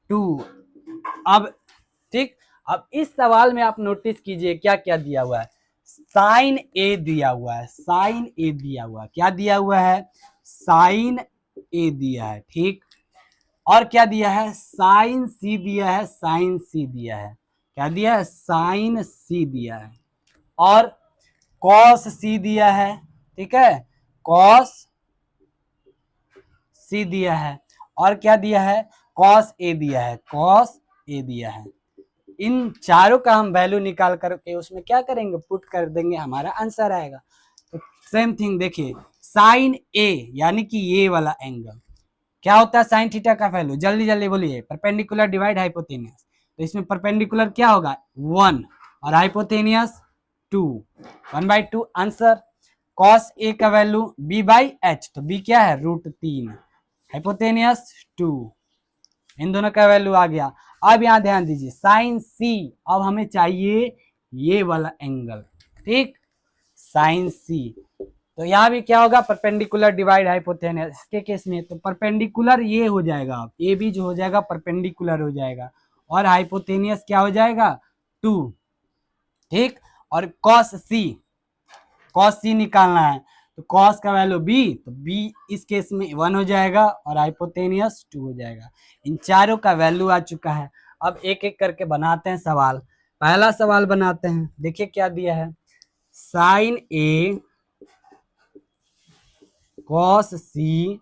2। अब ठीक, अब इस सवाल में आप नोटिस कीजिए क्या क्या दिया हुआ है। साइन ए दिया हुआ है, साइन ए दिया हुआ है, क्या दिया हुआ है, साइन ए दिया है, ठीक। और क्या दिया है, साइन सी दिया है, साइन सी दिया है, क्या दिया है, साइन सी दिया है। और कॉस सी दिया है, ठीक है, कॉस सी दिया है। और क्या दिया है, कॉस ए दिया है, कॉस ए दिया है। इन चारों का हम वैल्यू निकाल करके उसमें क्या करेंगे, पुट कर देंगे, हमारा आंसर आएगा। तो सेम थिंग देखिए, साइन ए यानी कि ये वाला एंगल क्या होता है, साइन थीटा का वैल्यू, जल्दी जल्दी बोलिए, परपेंडिकुलर डिवाइड हाइपोटेनियस। तो इसमें परपेंडिकुलर क्या होगा 1 और हाइपोटेनियस 2, 1/2 आंसर। कॉस ए का वैल्यू b/h, तो b क्या है √3, हाइपोटेनियस 2, इन दोनों का वैल्यू आ गया। अब यहाँ ध्यान दीजिए साइन सी, अब हमें चाहिए ये वाला एंगल, ठीक, साइन सी। तो यहाँ भी क्या होगा, परपेंडिकुलर डिवाइड हाइपोटेनस। इसके केस में तो परपेंडिकुलर ये हो जाएगा, ए भी जो हो जाएगा परपेंडिकुलर हो जाएगा, और हाइपोटेनियस क्या हो जाएगा 2, ठीक। और कॉस सी निकालना है, तो कॉस का वैल्यू b, तो b इस केस में 1 हो जाएगा और हाइपोटेनियस 2 हो जाएगा। इन चारों का वैल्यू आ चुका है। अब एक एक करके बनाते हैं सवाल। पहला सवाल बनाते हैं, देखिए क्या दिया है, sine A cos C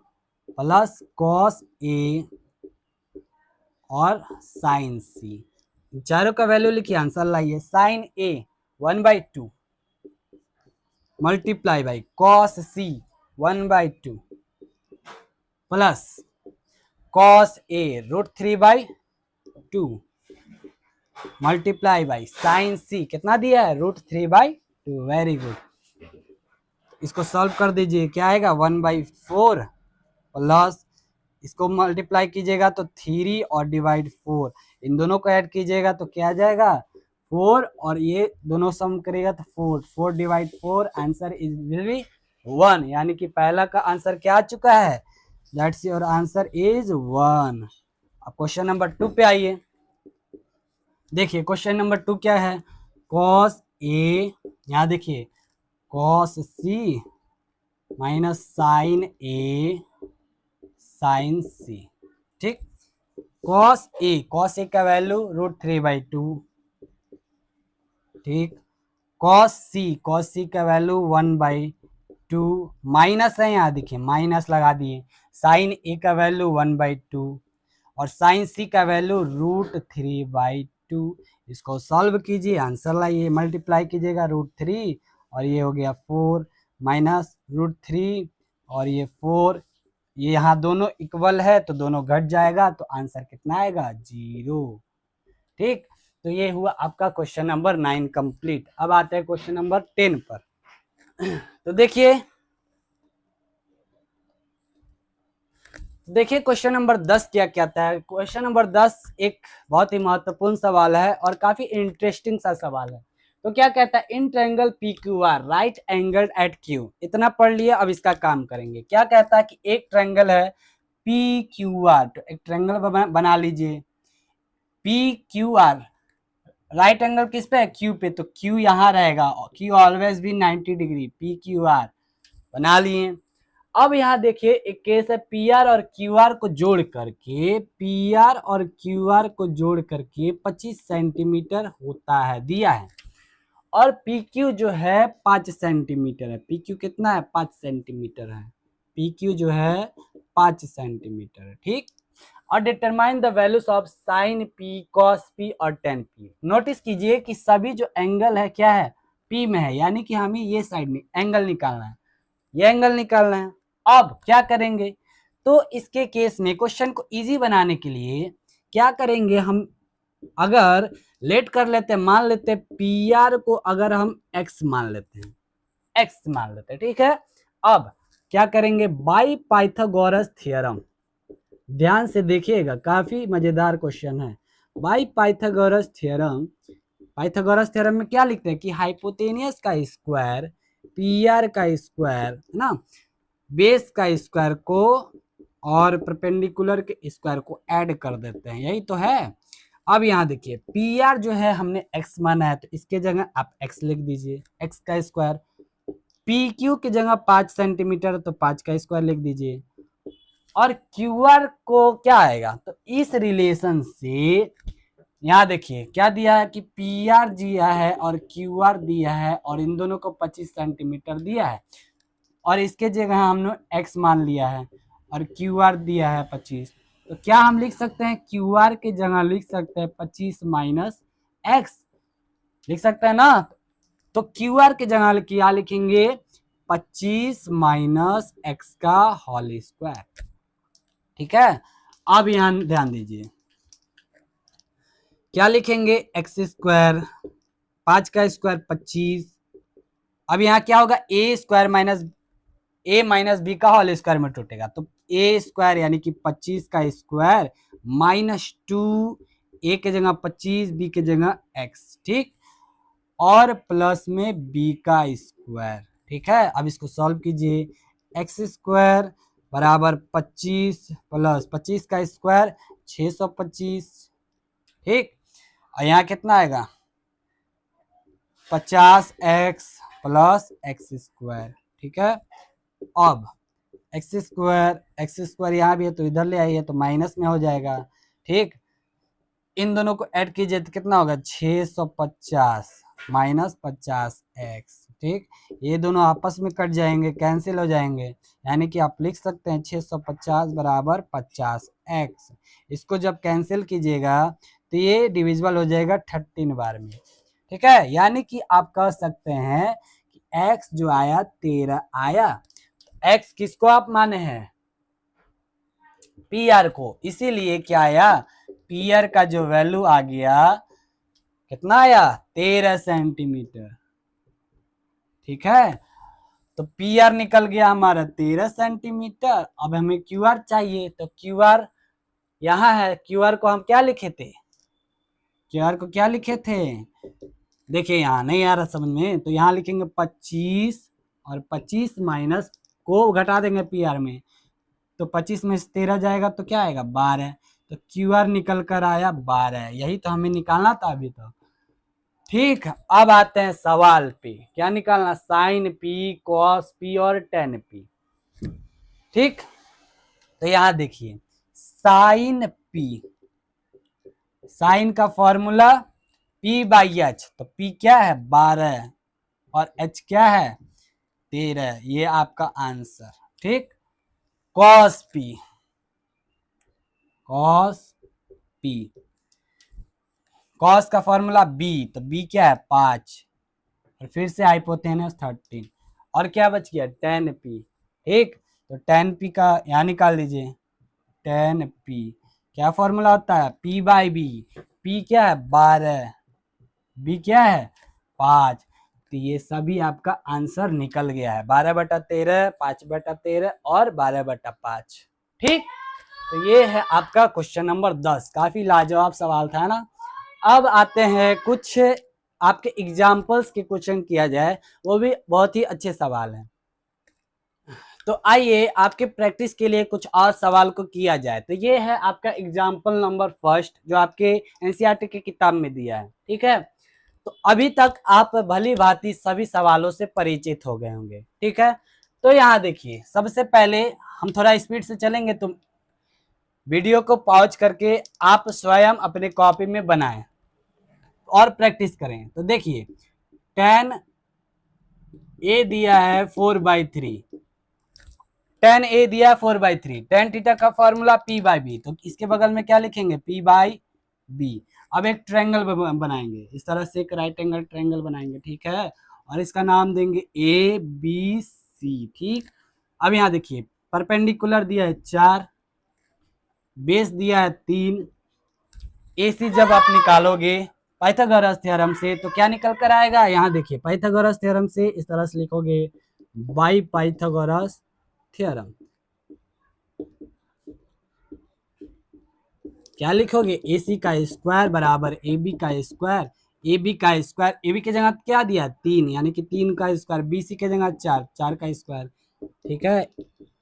plus cos A और साइन सी, चारों का वैल्यू लिखिए, आंसर लाइए। Sine A 1/2 multiply by cos C 1/2 plus cos A √3/2 multiply by sine C, कितना दिया है √3/2। वेरी गुड, इसको सॉल्व कर दीजिए, क्या आएगा 1/4 प्लस इसको मल्टीप्लाई कीजिएगा तो 3 और डिवाइड 4, इन दोनों को ऐड कीजिएगा तो क्या आ जाएगा 4, और ये दोनों सम करेगा तो 4 divide 4, answer is will be 1, यानी कि पहला का आंसर क्या आ चुका है, दैट्स योर आंसर इज 1। अब क्वेश्चन नंबर 2 पे आइए। देखिए क्वेश्चन नंबर 2 क्या है, कॉस ए, यहाँ देखिए कॉस सी माइनस साइन ए साइन सी, ठीक। कॉस ए का वैल्यू √3/2, ठीक। कॉस सी का वैल्यू 1/2, माइनस है, यहाँ देखिए माइनस लगा दिए। साइन ए का वैल्यू 1/2 और साइन सी का वैल्यू √3/2। इसको सॉल्व कीजिए, आंसर लाइए, मल्टीप्लाई कीजिएगा √3 और ये हो गया 4 माइनस √3 और ये 4, ये यहाँ दोनों इक्वल है तो दोनों घट जाएगा, तो आंसर कितना आएगा 0, ठीक। तो ये हुआ आपका क्वेश्चन नंबर 9 कंप्लीट। अब आते हैं क्वेश्चन नंबर 10 पर। तो देखिए क्वेश्चन नंबर 10 क्या कहता है। क्वेश्चन नंबर 10 एक बहुत ही महत्वपूर्ण सवाल है और काफी इंटरेस्टिंग सा सवाल है। तो क्या कहता है, in triangle P Q R right angle at Q, इतना पढ़ लिए। अब इसका काम करेंगे। क्या कहता है कि एक ट्रायंगल है पी क्यू आर, तो एक ट्रायंगल बना लीजिए P Q R, right angle किस पे है, क्यू पे, तो क्यू यहाँ रहेगा, क्यू ऑलवेज भी 90 डिग्री, पी क्यू आर बना लिए। अब यहाँ देखिए एक केस है, पी आर और क्यू आर को जोड़ करके, पी आर और क्यू आर को जोड़ करके 25 सेंटीमीटर होता है, दिया है। और पी क्यू जो है 5 सेंटीमीटर है, पी क्यू कितना है 5 सेंटीमीटर है, पी क्यू जो है 5 सेंटीमीटर है, ठीक। और determine the values of sine P, cos P और टेन पी। नोटिस कीजिए कि सभी जो एंगल है क्या है, पी में है, यानी कि हमें ये साइड एंगल निकालना है, ये एंगल निकालना है। अब क्या करेंगे, तो इसके केस में क्वेश्चन को इजी बनाने के लिए क्या करेंगे हम, अगर लेट कर लेते हैं, मान लेते हैं पी आर को अगर हम एक्स मान लेते हैं, एक्स मान लेते हैं, ठीक है। अब क्या करेंगे, बाई पाइथागोरस थ्योरम, ध्यान से देखिएगा काफी मजेदार क्वेश्चन है। By Pythagoras theorem, Pythagoras theorem में क्या लिखते हैं कि हाइपोटेनियस का स्क्वायर पी आर का स्क्वायर है ना, बेस का स्क्वायर को और परपेंडिकुलर के स्क्वायर को ऐड कर देते हैं, यही तो है। अब यहाँ देखिए पी आर जो है हमने एक्स माना है, तो इसके जगह आप एक्स लिख दीजिए, एक्स का स्क्वायर। पी क्यू की जगह 5 सेंटीमीटर, तो 5 का स्क्वायर लिख दीजिए। और क्यू आर को क्या आएगा, तो इस रिलेशन से यहाँ देखिए क्या दिया है कि पी आर दिया है और क्यू आर दिया है, और इन दोनों को 25 सेंटीमीटर दिया है, और इसके जगह हमने एक्स मान लिया है और क्यू आर दिया है 25। तो क्या हम लिख सकते हैं, क्यू आर के जगह लिख सकते हैं 25 माइनस एक्स, लिख सकते हैं ना। तो क्यू आर के जगह क्या लिखेंगे, 25 माइनस एक्स का होल स्क्वायर। ठीक है, अब यहां ध्यान दीजिए क्या लिखेंगे, एक्स स्क्वायर 5 का स्क्वायर 25। अब यहाँ क्या होगा, A square minus A minus B का होल स्क्वायर में टूटेगा, तो ए स्क्वायर यानी कि 25 का स्क्वायर माइनस 2, ए के जगह 25, बी के जगह एक्स, ठीक, और प्लस में बी का स्क्वायर। ठीक है, अब इसको सॉल्व कीजिए, एक्स स्क्वायर बराबर 25 प्लस 25 का स्क्वायर 625, ठीक, और यहाँ कितना आएगा 50x प्लस एक्स स्क्वायर। ठीक है, अब एक्स स्क्वायर यहाँ भी है तो इधर ले आइए, तो माइनस में हो जाएगा। ठीक, इन दोनों को ऐड कीजिए तो कितना होगा 650 माइनस 50x। ठीक, ये दोनों आपस में कट जाएंगे, कैंसिल हो जाएंगे, यानी कि आप लिख सकते हैं 650 बराबर 50x। इसको जब कैंसिल कीजिएगा तो ये डिविजिबल हो जाएगा 13 बार में। ठीक है, यानी कि आप कह सकते हैं कि x जो आया 13 आया। x किसको आप माने हैं, पी आर को, इसीलिए क्या आया, पी आर का जो वैल्यू आ गया कितना आया 13 सेंटीमीटर। ठीक है, तो पी आर निकल गया हमारा 13 सेंटीमीटर। अब हमें क्यू आर चाहिए, तो क्यू आर यहाँ है, क्यू आर को हम क्या लिखे थे, क्यू आर को क्या लिखे थे, देखिए यहाँ नहीं आ रहा समझ में, तो यहाँ लिखेंगे 25 और 25 माइनस को घटा देंगे पी आर में, तो 25 में से 13 जाएगा तो क्या आएगा 12, तो क्यू आर निकल कर आया 12, यही तो हमें निकालना था अभी तो। ठीक, अब आते हैं सवाल पे, क्या निकालना, साइन पी, कॉस पी और टेन पी। ठीक, तो यहां देखिए साइन पी, साइन का फॉर्मूला पी बाई एच, तो पी क्या है 12 और एच क्या है 13, ये आपका आंसर। ठीक, cos P, cos P, cos का फॉर्मूला बी, तो बी क्या है 5 और फिर से हाइपोटेनस 13, और क्या बच गया टेन पी। ठीक, तो टेन पी का यहाँ निकाल दीजिए, टेन पी क्या फॉर्मूला होता है पी बाई बी, पी क्या है 12, बी क्या है 5, तो ये सभी आपका आंसर निकल गया है 12/13, 5/13 और 12/5। ठीक, तो ये है आपका क्वेश्चन नंबर 10, काफी लाजवाब सवाल था ना। अब आते हैं कुछ आपके एग्जाम्पल्स के क्वेश्चन किया जाए, वो भी बहुत ही अच्छे सवाल हैं। तो आइए आपके प्रैक्टिस के लिए कुछ और सवाल को किया जाए। तो ये है आपका एग्जाम्पल नंबर फर्स्ट जो आपके एनसीईआरटी की किताब में दिया है। ठीक है, तो अभी तक आप भली भांति सभी सवालों से परिचित हो गए होंगे। ठीक है, तो यहाँ देखिए सबसे पहले हम थोड़ा स्पीड से चलेंगे, तो वीडियो को पॉज करके आप स्वयं अपने कॉपी में बनाएं और प्रैक्टिस करें। तो देखिए tan ए दिया है 4/3, tan ए दिया है 4/3, tan थीटा का फॉर्मूला p बाई बी, तो इसके बगल में क्या लिखेंगे p बाई बी। अब एक ट्रायंगल बनाएंगे, इस तरह से एक राइट एंगल ट्रायंगल बनाएंगे। ठीक है, और इसका नाम देंगे ए बी सी। ठीक, अब यहाँ देखिए परपेंडिकुलर दिया है 4, बेस दिया है 3, AC जब आप निकालोगे पाइथागोरस थ्योरम से तो क्या निकल कर आएगा, यहाँ देखिए पाइथागोरस थ्योरम से इस तरह से लिखोगे बाई पाइथागोरस थ्योरम, क्या लिखोगे AC का स्क्वायर बराबर AB का स्क्वायर, AB का स्क्वायर, AB की जगह क्या दिया 3 यानी कि 3 का स्क्वायर, BC की जगह 4 का स्क्वायर। ठीक है,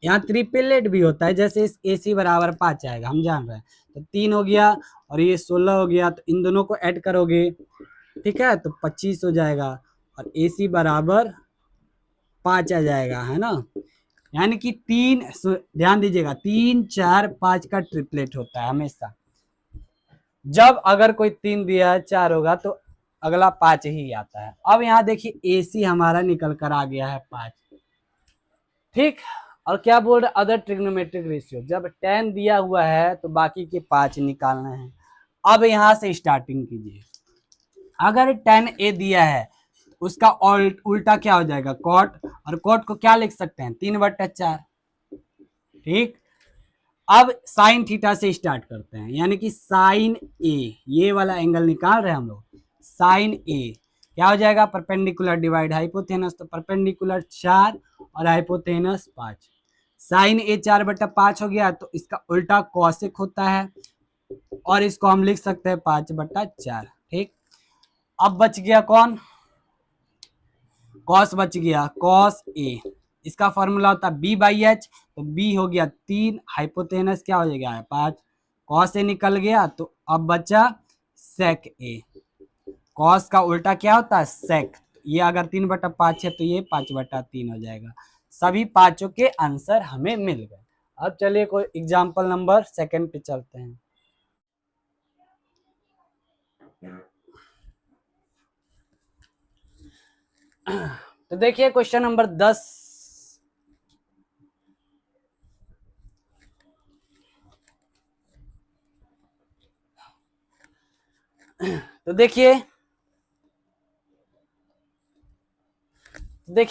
यहाँ ट्रिपलेट भी होता है, जैसे इस AC बराबर 5 आएगा, हम जान रहे हैं, तो 3 हो गया और ये 16 हो गया, तो इन दोनों को ऐड करोगे, ठीक है, तो 25 हो जाएगा और AC बराबर 5 आ जाएगा, है ना। यानी कि ध्यान दीजिएगा, 3 4 5 का ट्रिपलेट होता है हमेशा। जब अगर कोई 3 दिया है 4 होगा तो अगला 5 ही आता है। अब यहाँ देखिए AC हमारा निकल कर आ गया है 5, ठीक। और क्या बोल रहे, अदर ट्रिग्नोमेट्रिक रेशियो, जब 10 दिया हुआ है तो बाकी के 5 निकालना है। अब यहाँ से स्टार्टिंग कीजिए, अगर 10A दिया है उसका उल्टा क्या हो जाएगा, कॉट, और कॉट को क्या लिख सकते हैं, 3/4, ठीक। अब साइन थीटा से स्टार्ट करते हैं, यानी कि साइन ए, ये वाला एंगल निकाल रहे हैं हम लोग, साइन ए क्या हो जाएगा, परपेंडिकुलर डिवाइड हाइपोथेनस, तो परपेंडिकुलर 4 और हाइपोथेनस 5, साइन ए 4/5 हो गया, तो इसका उल्टा कॉसेक होता है और इसको हम लिख सकते हैं 5/4, ठीक। अब बच गया कौन, कॉस बच गया, कॉस ए, इसका फॉर्मूला होता है B/H, तो B हो गया 3, हाइपोथेनस क्या हो जाएगा 5, कॉस ए निकल गया, तो अब बचा सेक ए, कॉस का उल्टा क्या होता है सेक, ये अगर 3/5 है तो ये 5/3 हो जाएगा। सभी पांचों के आंसर हमें मिल गए। अब चलिए कोई एग्जाम्पल नंबर 2 पे चलते हैं। तो देखिए क्वेश्चन नंबर 10, तो देखिए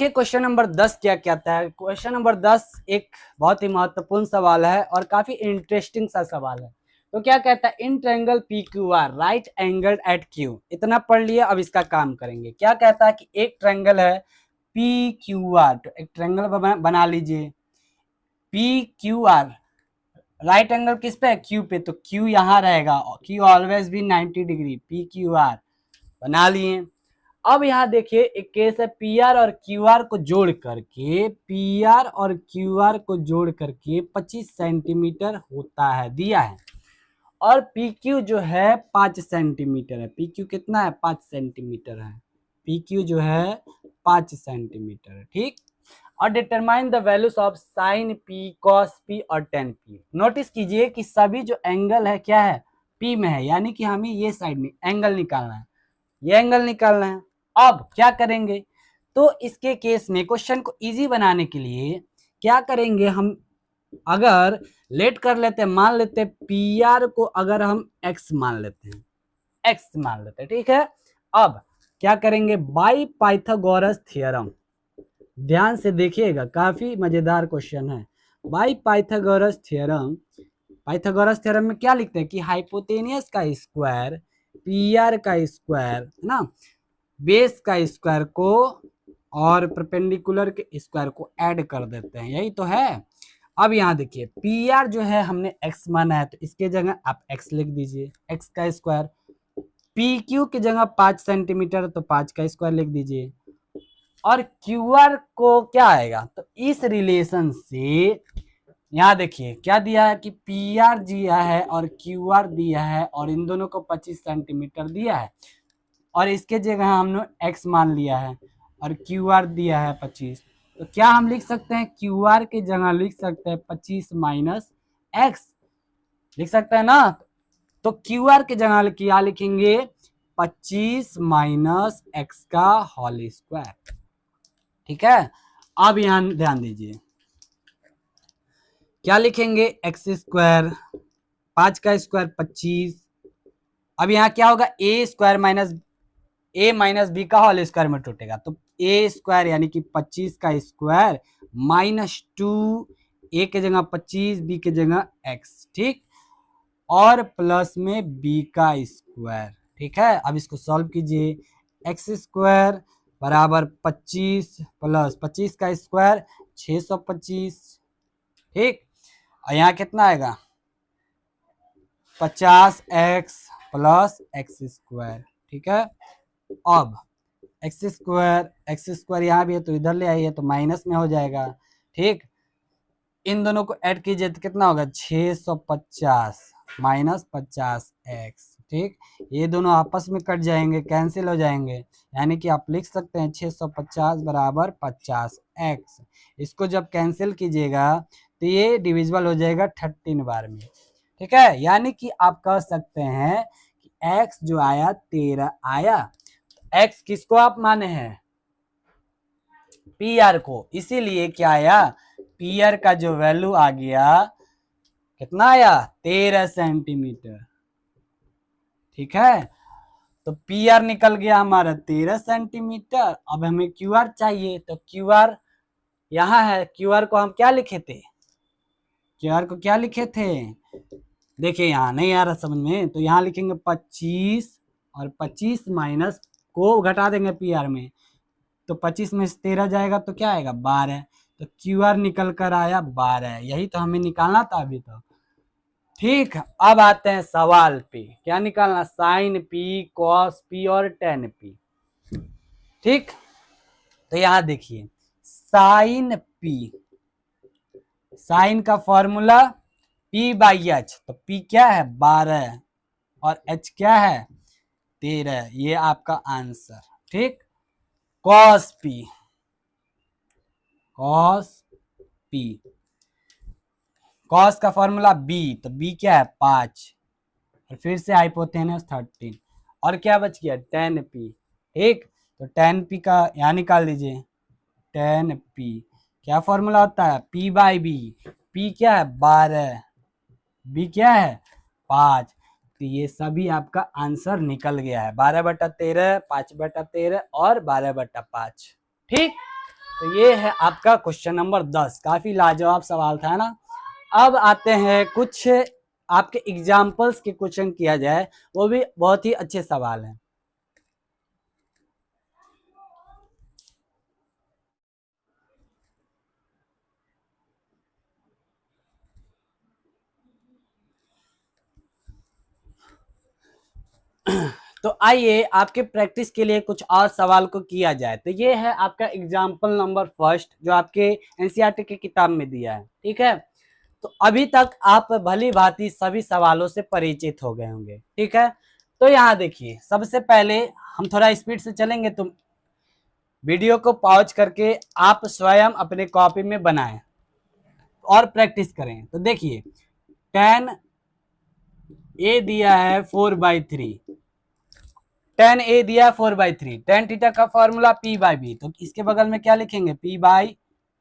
क्वेश्चन नंबर 10 क्या कहता है। क्वेश्चन नंबर 10 एक बहुत ही महत्वपूर्ण सवाल है और काफी इंटरेस्टिंग सा सवाल है। तो क्या कहता है, in triangle PQR right angle at Q, इतना पढ़ लिया, अब इसका काम करेंगे। क्या कहता है कि एक ट्रायंगल है PQR, तो एक ट्रायंगल बना लीजिए PQR, राइट एंगल किस पे है, Q पे, तो Q यहाँ रहेगा, Q ऑलवेज भी 90 डिग्री, PQR बना लिए। अब यहाँ देखिए एक केस है, PR और QR को जोड़ करके, PR और QR को जोड़ करके 25 सेंटीमीटर होता है, दिया है, और PQ जो है 5 सेंटीमीटर है। PQ कितना है, 5 सेंटीमीटर है, PQ जो है 5 सेंटीमीटर है, ठीक। और determine the values of sine P, cos P और टेन P। नोटिस कीजिए कि सभी जो एंगल है क्या है, P में है, यानी कि हमें ये साइड एंगल निकालना है, ये एंगल निकालना है। अब क्या करेंगे, तो इसके केस में क्वेश्चन को इजी बनाने के लिए क्या करेंगे हम, अगर लेट कर लेते हैं, मान लेते हैं PR को अगर हम x मान लेते हैं, x मान लेते हैं, ठीक है। अब क्या करेंगे, बाई पाइथागोरस थ्योरम, ध्यान से देखिएगा, काफी मजेदार क्वेश्चन है। By Pythagoras theorem, Pythagoras theorem में क्या लिखते हैं कि हाइपोटेनियस का स्क्वायर PR का स्क्वायर है ना, बेस का स्क्वायर को और परपेंडिकुलर के स्क्वायर को ऐड कर देते हैं, यही तो है। अब यहाँ देखिए PR जो है हमने x माना है, तो इसके जगह आप x लिख दीजिए, x का स्क्वायर, PQ की जगह 5 सेंटीमीटर, तो 5 का स्क्वायर लिख दीजिए, और QR को क्या आएगा, तो इस रिलेशन से यहाँ देखिए क्या दिया है कि PR दिया है और QR दिया है, और इन दोनों को 25 सेंटीमीटर दिया है, और इसके जगह हमने x मान लिया है और QR दिया है 25, तो क्या हम लिख सकते हैं, QR के जगह लिख सकते हैं 25 माइनस x, लिख सकते हैं ना। तो QR के जगह क्या लिखेंगे, 25 माइनस x का होल स्क्वायर, ठीक है। अब यहाँ ध्यान दीजिए क्या लिखेंगे, एक्स स्क्वायर, 5 का स्क्वायर 25, अब यहाँ क्या होगा, A square minus a minus B का होल स्क्वायर में टूटेगा, तो a स्क्वायर यानी कि 25 का स्क्वायर माइनस 2, a के जगह 25, b के जगह x, ठीक, और प्लस में b का स्क्वायर, ठीक है। अब इसको सॉल्व कीजिए, एक्स स्क्वायर बराबर 25 प्लस 25 का स्क्वायर 625, ठीक, और यहाँ कितना आएगा 50x प्लस एक्स स्क्वायर, ठीक है। अब एक्स स्क्वायर यहाँ भी है तो इधर ले आइए, तो माइनस में हो जाएगा, ठीक। इन दोनों को ऐड कीजिए तो कितना होगा 650 माइनस 50x। ठीक, ये दोनों आपस में कट जाएंगे, कैंसिल हो जाएंगे, यानी कि आप लिख सकते हैं 650 बराबर 50x। इसको जब कैंसिल कीजिएगा तो ये डिविजिबल हो जाएगा 13 बार में। ठीक है, यानी कि आप कह सकते हैं कि x जो आया 13 आया। x किसको आप माने हैं? पी आर को, इसीलिए क्या आया, पी आर का जो वैल्यू आ गया कितना आया 13 सेंटीमीटर। ठीक है, तो पी आर निकल गया हमारा 13 सेंटीमीटर। अब हमें क्यू आर चाहिए, तो क्यू आर यहाँ है। क्यू आर को हम क्या लिखे थे, क्यू आर को क्या लिखे थे, देखिए यहाँ नहीं आ रहा समझ में, तो यहाँ लिखेंगे 25 और 25 माइनस को घटा देंगे पी आर में, तो 25 में से 13 जाएगा तो क्या आएगा 12। तो क्यू आर निकल कर आया 12, यही तो हमें निकालना था अभी तो। ठीक, अब आते हैं सवाल पे, क्या निकालना, साइन पी, कॉस पी और टेन पी। ठीक, तो यहां देखिए साइन पी, साइन का फॉर्मूला पी बाई एच, तो पी क्या है 12 और एच क्या है 13, ये आपका आंसर। ठीक, cos P, cos P, cos का फॉर्मूला बी, तो बी क्या है 5 और फिर से हाइपोथेनस 13 और क्या बच गया टेन पी। ठीक, तो टेन पी का यहाँ निकाल दीजिए, टेन पी क्या फॉर्मूला होता है पी बाई बी, पी क्या है 12, बी क्या है 5, तो ये सभी आपका आंसर निकल गया है 12/13, 5/13 और 12/5। ठीक, तो ये है आपका क्वेश्चन नंबर 10, काफी लाजवाब सवाल था ना। अब आते हैं कुछ आपके एग्जाम्पल्स के क्वेश्चन किया जाए, वो भी बहुत ही अच्छे सवाल हैं। तो आइए आपके प्रैक्टिस के लिए कुछ और सवाल को किया जाए। तो ये है आपका एग्जाम्पल नंबर फर्स्ट जो आपके एनसीईआरटी की किताब में दिया है। ठीक है, तो अभी तक आप भली भांति सभी सवालों से परिचित हो गए होंगे। ठीक है, तो यहाँ देखिए सबसे पहले हम थोड़ा स्पीड से चलेंगे, तो वीडियो को पॉज करके आप स्वयं अपने कॉपी में बनाएं और प्रैक्टिस करें। तो देखिए tan ए दिया है 4/3, tan ए दिया है 4/3, tan थीटा का फॉर्मूला p बाई बी, तो इसके बगल में क्या लिखेंगे p बाई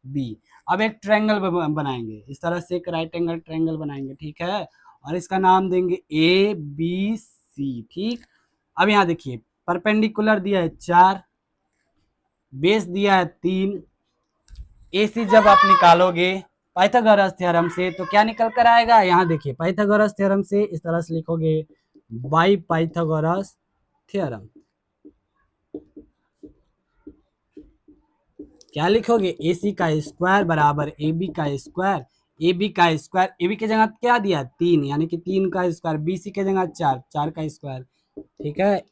बी। अब एक ट्रायंगल बनाएंगे, इस तरह से एक राइट एंगल ट्रायंगल बनाएंगे। ठीक है, और इसका नाम देंगे ए बी सी। ठीक, अब यहाँ देखिए परपेंडिकुलर दिया है 4, बेस दिया है 3, ए सी जब आप निकालोगे पाइथागोरस थ्योरम से तो क्या निकल कर आएगा, यहाँ देखिए पाइथागोरस थ्योरम से इस तरह से लिखोगे बाई पाइथागोरस थ्योरम, क्या लिखोगे ए सी का स्क्वायर बराबर ए बी का स्क्वायर, ए बी का स्क्वायर, ए बी की जगह क्या दिया 3 यानी कि 3 का स्क्वायर, बी सी की जगह 4, 4 का स्क्वायर। ठीक है,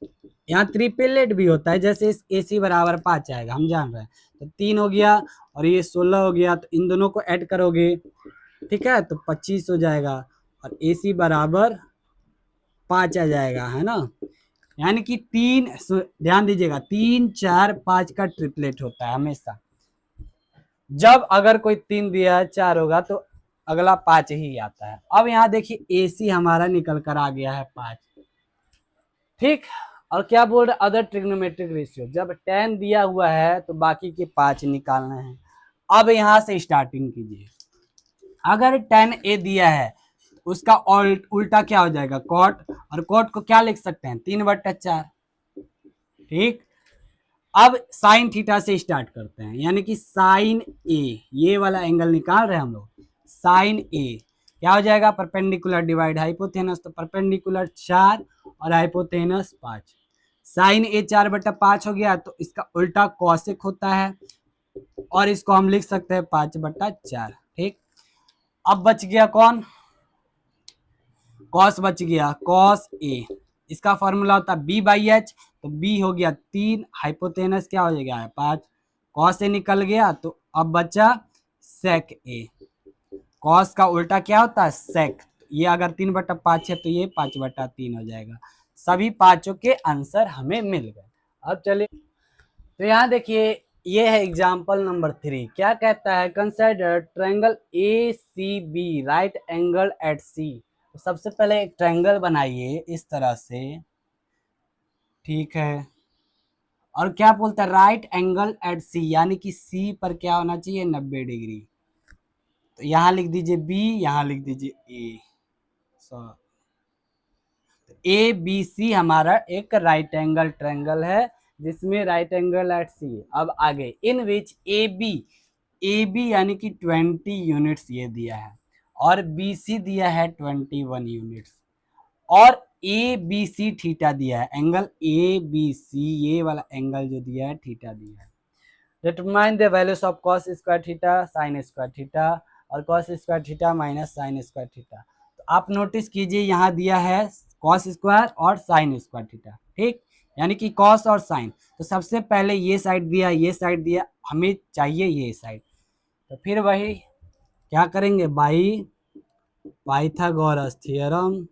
यहाँ ट्रिपलेट भी होता है, जैसे इस ए सी बराबर 5 आएगा हम जान रहे हैं, तो 3 हो गया और ये 16 हो गया, तो इन दोनों को ऐड करोगे ठीक है तो 25 हो जाएगा और ए सी बराबर 5 आ जाएगा, है ना। यानी कि 3, ध्यान दीजिएगा 3 4 5 का ट्रिपलेट होता है हमेशा। जब अगर कोई 3 दिया है 4 होगा तो अगला 5 ही आता है। अब यहाँ देखिए ए सी हमारा निकल कर आ गया है 5। ठीक, और क्या बोल रहे अदर ट्रिग्नोमेट्रिक रेशियो, जब tan दिया हुआ है तो बाकी के 5 निकालना है। अब यहाँ से स्टार्टिंग कीजिए, अगर tan a दिया है उसका उल्टा क्या हो जाएगा cot, और cot को क्या लिख सकते हैं 3/4। ठीक, अब साइन थीटा से स्टार्ट करते हैं, यानी कि साइन ए, ये वाला एंगल निकाल रहे हैं हम लोग, साइन ए क्या हो जाएगा परपेंडिकुलर डिवाइड हाइपोथेनस, तो परपेंडिकुलर 4 और हाइपोथेनस 5, साइन ए 4/5 हो गया, तो इसका उल्टा कॉसेक होता है और इसको हम लिख सकते हैं 5/4। ठीक, अब बच गया कौन, कॉस बच गया, कॉस ए, इसका फॉर्मूला होता है बी बाई एच, तो बी हो गया 3, हाइपोथेनस क्या हो गया 5, कॉस ए निकल गया, तो अब बचा सेक ए। कॉस का उल्टा क्या होता है, सेक। ये अगर 3/5 है तो ये 5/3 हो जाएगा। सभी पांचों के आंसर हमें मिल गए। अब चलिए, तो यहाँ देखिए, ये है एग्जाम्पल नंबर 3। क्या कहता है, consider triangle A C B right angle at C. तो सबसे पहले एक ट्रायंगल बनाइए इस तरह से, ठीक है। और क्या बोलता है, राइट एंगल एट सी, यानी कि सी पर क्या होना चाहिए, 90 डिग्री। तो यहाँ लिख दीजिए बी, यहाँ लिख दीजिए ए। ए बी सी हमारा एक राइट एंगल ट्रायंगल है, जिसमें राइट एंगल एट सी। अब आगे, इन विच ए बी यानी कि 20 यूनिट्स ये दिया है, और बी सी दिया है 21 यूनिट्स, और ए बी सी थीटा दिया है। एंगल ए बी सी, ये वाला एंगल जो दिया है थीटा दिया है। Determine the values of cos square theta, sine square theta, और cos square theta minus sine square theta. तो आप नोटिस कीजिए, यहाँ दिया है कॉस स्क्वायर और साइन स्क्वायर थीटा, ठीक, यानी कि कॉस और साइन। तो सबसे पहले ये साइड दिया, ये साइड दिया, हमें चाहिए ये साइड। तो फिर वही क्या करेंगे, बाई पाइथागोरस थ्योरम,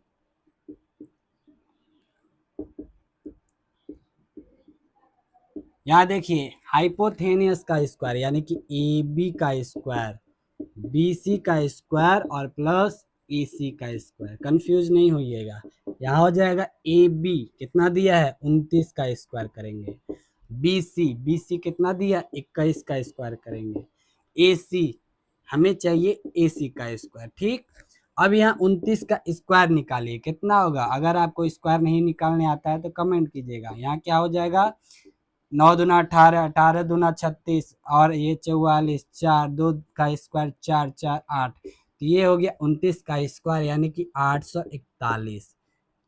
यहाँ देखिए हाइपोथेनियस का स्क्वायर यानी कि ए बी का स्क्वायर, बी सी का स्क्वायर और प्लस ए सी का स्क्वायर, कंफ्यूज नहीं होइएगा। यहाँ हो जाएगा ए बी कितना दिया है 29 का स्क्वायर करेंगे, बी सी कितना दिया 21 का स्क्वायर करेंगे, ए सी हमें चाहिए ए सी का स्क्वायर, ठीक। अब यहाँ 29 का स्क्वायर निकालिए, कितना होगा। अगर आपको स्क्वायर नहीं निकालने आता है तो कमेंट कीजिएगा। यहाँ क्या हो जाएगा, 9 दूना 18, 18 दूना 36, और ये 44, 4 2 का स्क्वायर 4 4 8, तो ये हो गया 29 का स्क्वायर यानी कि 841,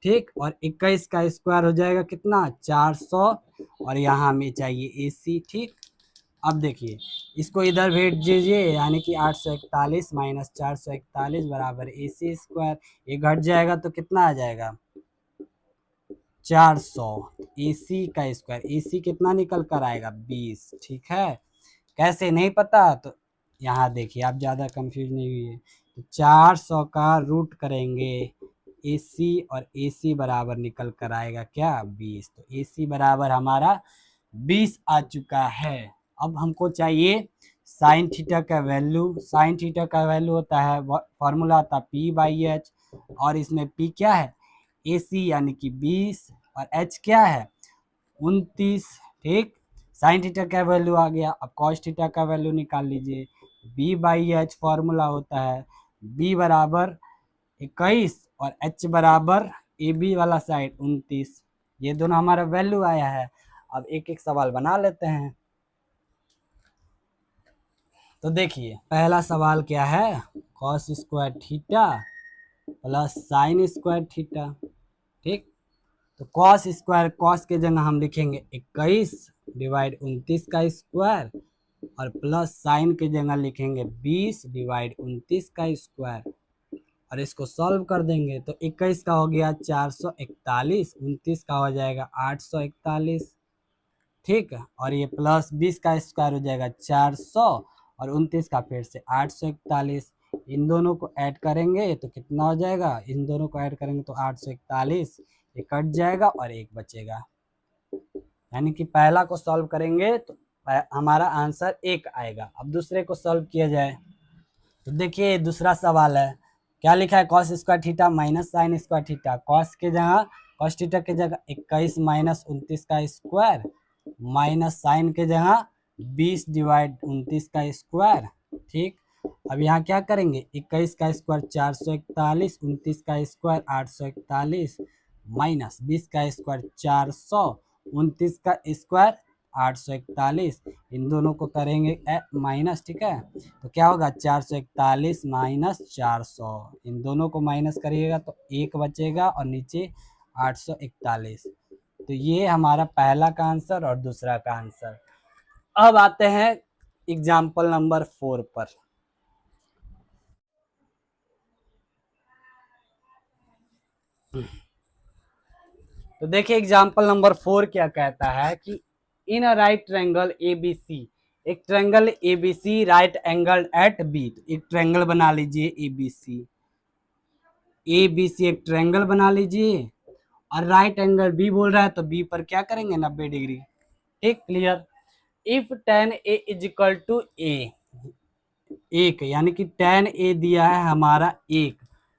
ठीक। और 21 का स्क्वायर हो जाएगा कितना 400, और यहाँ हमें चाहिए ए सी, ठीक। अब देखिए, इसको इधर भेज दीजिए, यानी कि 841 माइनस 441 बराबर ए सी स्क्वायर। ये घट जाएगा तो कितना आ जाएगा 400। AC का स्क्वायर, AC कितना निकल कर आएगा 20, ठीक है। कैसे नहीं पता तो यहाँ देखिए, आप ज़्यादा कंफ्यूज नहीं हुई है। तो 400 का रूट करेंगे AC, और AC बराबर निकल कर आएगा क्या 20। तो AC बराबर हमारा 20 आ चुका है। अब हमको चाहिए साइन थीटा का वैल्यू। साइन थीटा का वैल्यू होता है, फॉर्मूला होता है P/H, और इसमें P क्या है AC यानी कि 20, और H क्या है 29, ठीक। साइन थीटा का वैल्यू आ गया। अब कॉस थीटा का वैल्यू निकाल लीजिए। B/H फॉर्मूला होता है B बराबर 21 और H बराबर ए बी वाला साइड 29। ये दोनों हमारा वैल्यू आया है। अब एक एक सवाल बना लेते हैं। तो देखिए, पहला सवाल क्या है, cos square theta plus sign square theta, ठीक। तो कॉस स्क्वायर, कॉस के जगह हम लिखेंगे 21 डिवाइड 29 का स्क्वायर, और प्लस साइन के जगह लिखेंगे 20 डिवाइड 29 का स्क्वायर, और इसको सॉल्व कर देंगे। तो 21 का हो गया 441, 29 का हो जाएगा 841, ठीक है। और ये प्लस 20 का स्क्वायर हो जाएगा 400, और 29 का फिर से 841। इन दोनों को ऐड करेंगे तो कितना हो जाएगा, इन दोनों को ऐड करेंगे तो 841, ये कट जाएगा और एक बचेगा। यानी कि पहला को सॉल्व करेंगे तो हमारा आंसर 1 आएगा। अब दूसरे को सॉल्व किया जाए तो देखिए, दूसरा सवाल है, क्या लिखा है, cos square theta minus sine square theta. Cos के जगह, कॉस थीटा के जगह 21 माइनस 29 का स्क्वायर, माइनस साइन के जगह 20 डिवाइड 29 का स्क्वायर, ठीक। अब यहाँ क्या करेंगे, 21 का स्क्वायर 441, 29 का स्क्वायर 841, माइनस 20 का स्क्वायर 400, 29 का स्क्वायर 841, इन दोनों को करेंगे माइनस, ठीक है। तो क्या होगा 441 माइनस 400, इन दोनों को माइनस करिएगा तो 1 बचेगा, और नीचे 841। तो ये हमारा पहला का आंसर और दूसरा का आंसर। अब आते हैं एग्जाम्पल नंबर 4 पर। तो देखिए, एग्जाम्पल नंबर 4 क्या कहता है कि in a right triangle ABC एक triangle ABC right angle at B, एक ट्रायंगल बना लीजिए एबीसी, एबीसी एक ट्रायंगल बना लीजिए और राइट एंगल बी बोल रहा है तो बी पर क्या करेंगे 90 डिग्री। ठीक, clear. If tan a is equal to A, एक यानी कि tan a दिया है हमारा एक,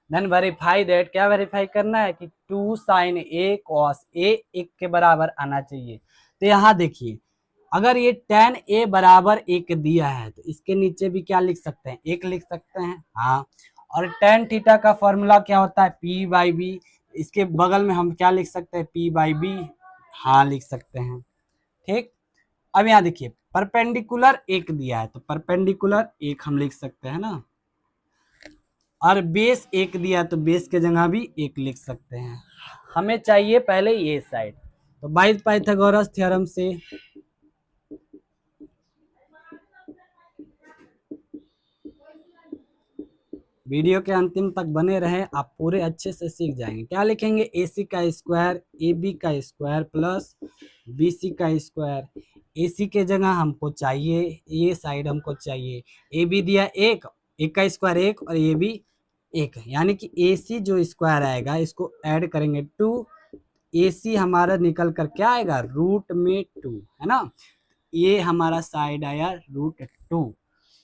देन वेरीफाई दैट, क्या वेरीफाई करना है कि 2 sin a cos a एक के बराबर आना चाहिए। तो यहाँ देखिए अगर ये tan a बराबर एक दिया है तो इसके नीचे भी क्या लिख सकते हैं, एक लिख सकते हैं। हाँ, और tan थीटा का फॉर्मूला क्या होता है, p बाई बी, इसके बगल में हम क्या लिख सकते हैं, p बाई बी, हाँ लिख सकते हैं। ठीक, अब यहाँ देखिए परपेंडिकुलर एक दिया है तो परपेंडिकुलर एक हम लिख सकते हैं ना, और बेस एक दिया तो बेस के जगह भी एक लिख सकते हैं। हमें चाहिए पहले ये साइड, तो बाय पाइथागोरस थ्योरम से वीडियो के अंतिम तक बने रहे, आप पूरे अच्छे से सीख जाएंगे। क्या लिखेंगे, ए सी का स्क्वायर ए बी का स्क्वायर प्लस बी सी का स्क्वायर, ए सी के जगह हमको चाहिए ये साइड हमको चाहिए, ए बी दिया एक, एक का स्क्वायर एक और ए बी एक, यानी कि ए सी जो स्क्वायर आएगा इसको ऐड करेंगे 2, ए सी हमारा निकल कर क्या आएगा रूट में 2, है ना, ये हमारा साइड आया रूट 2।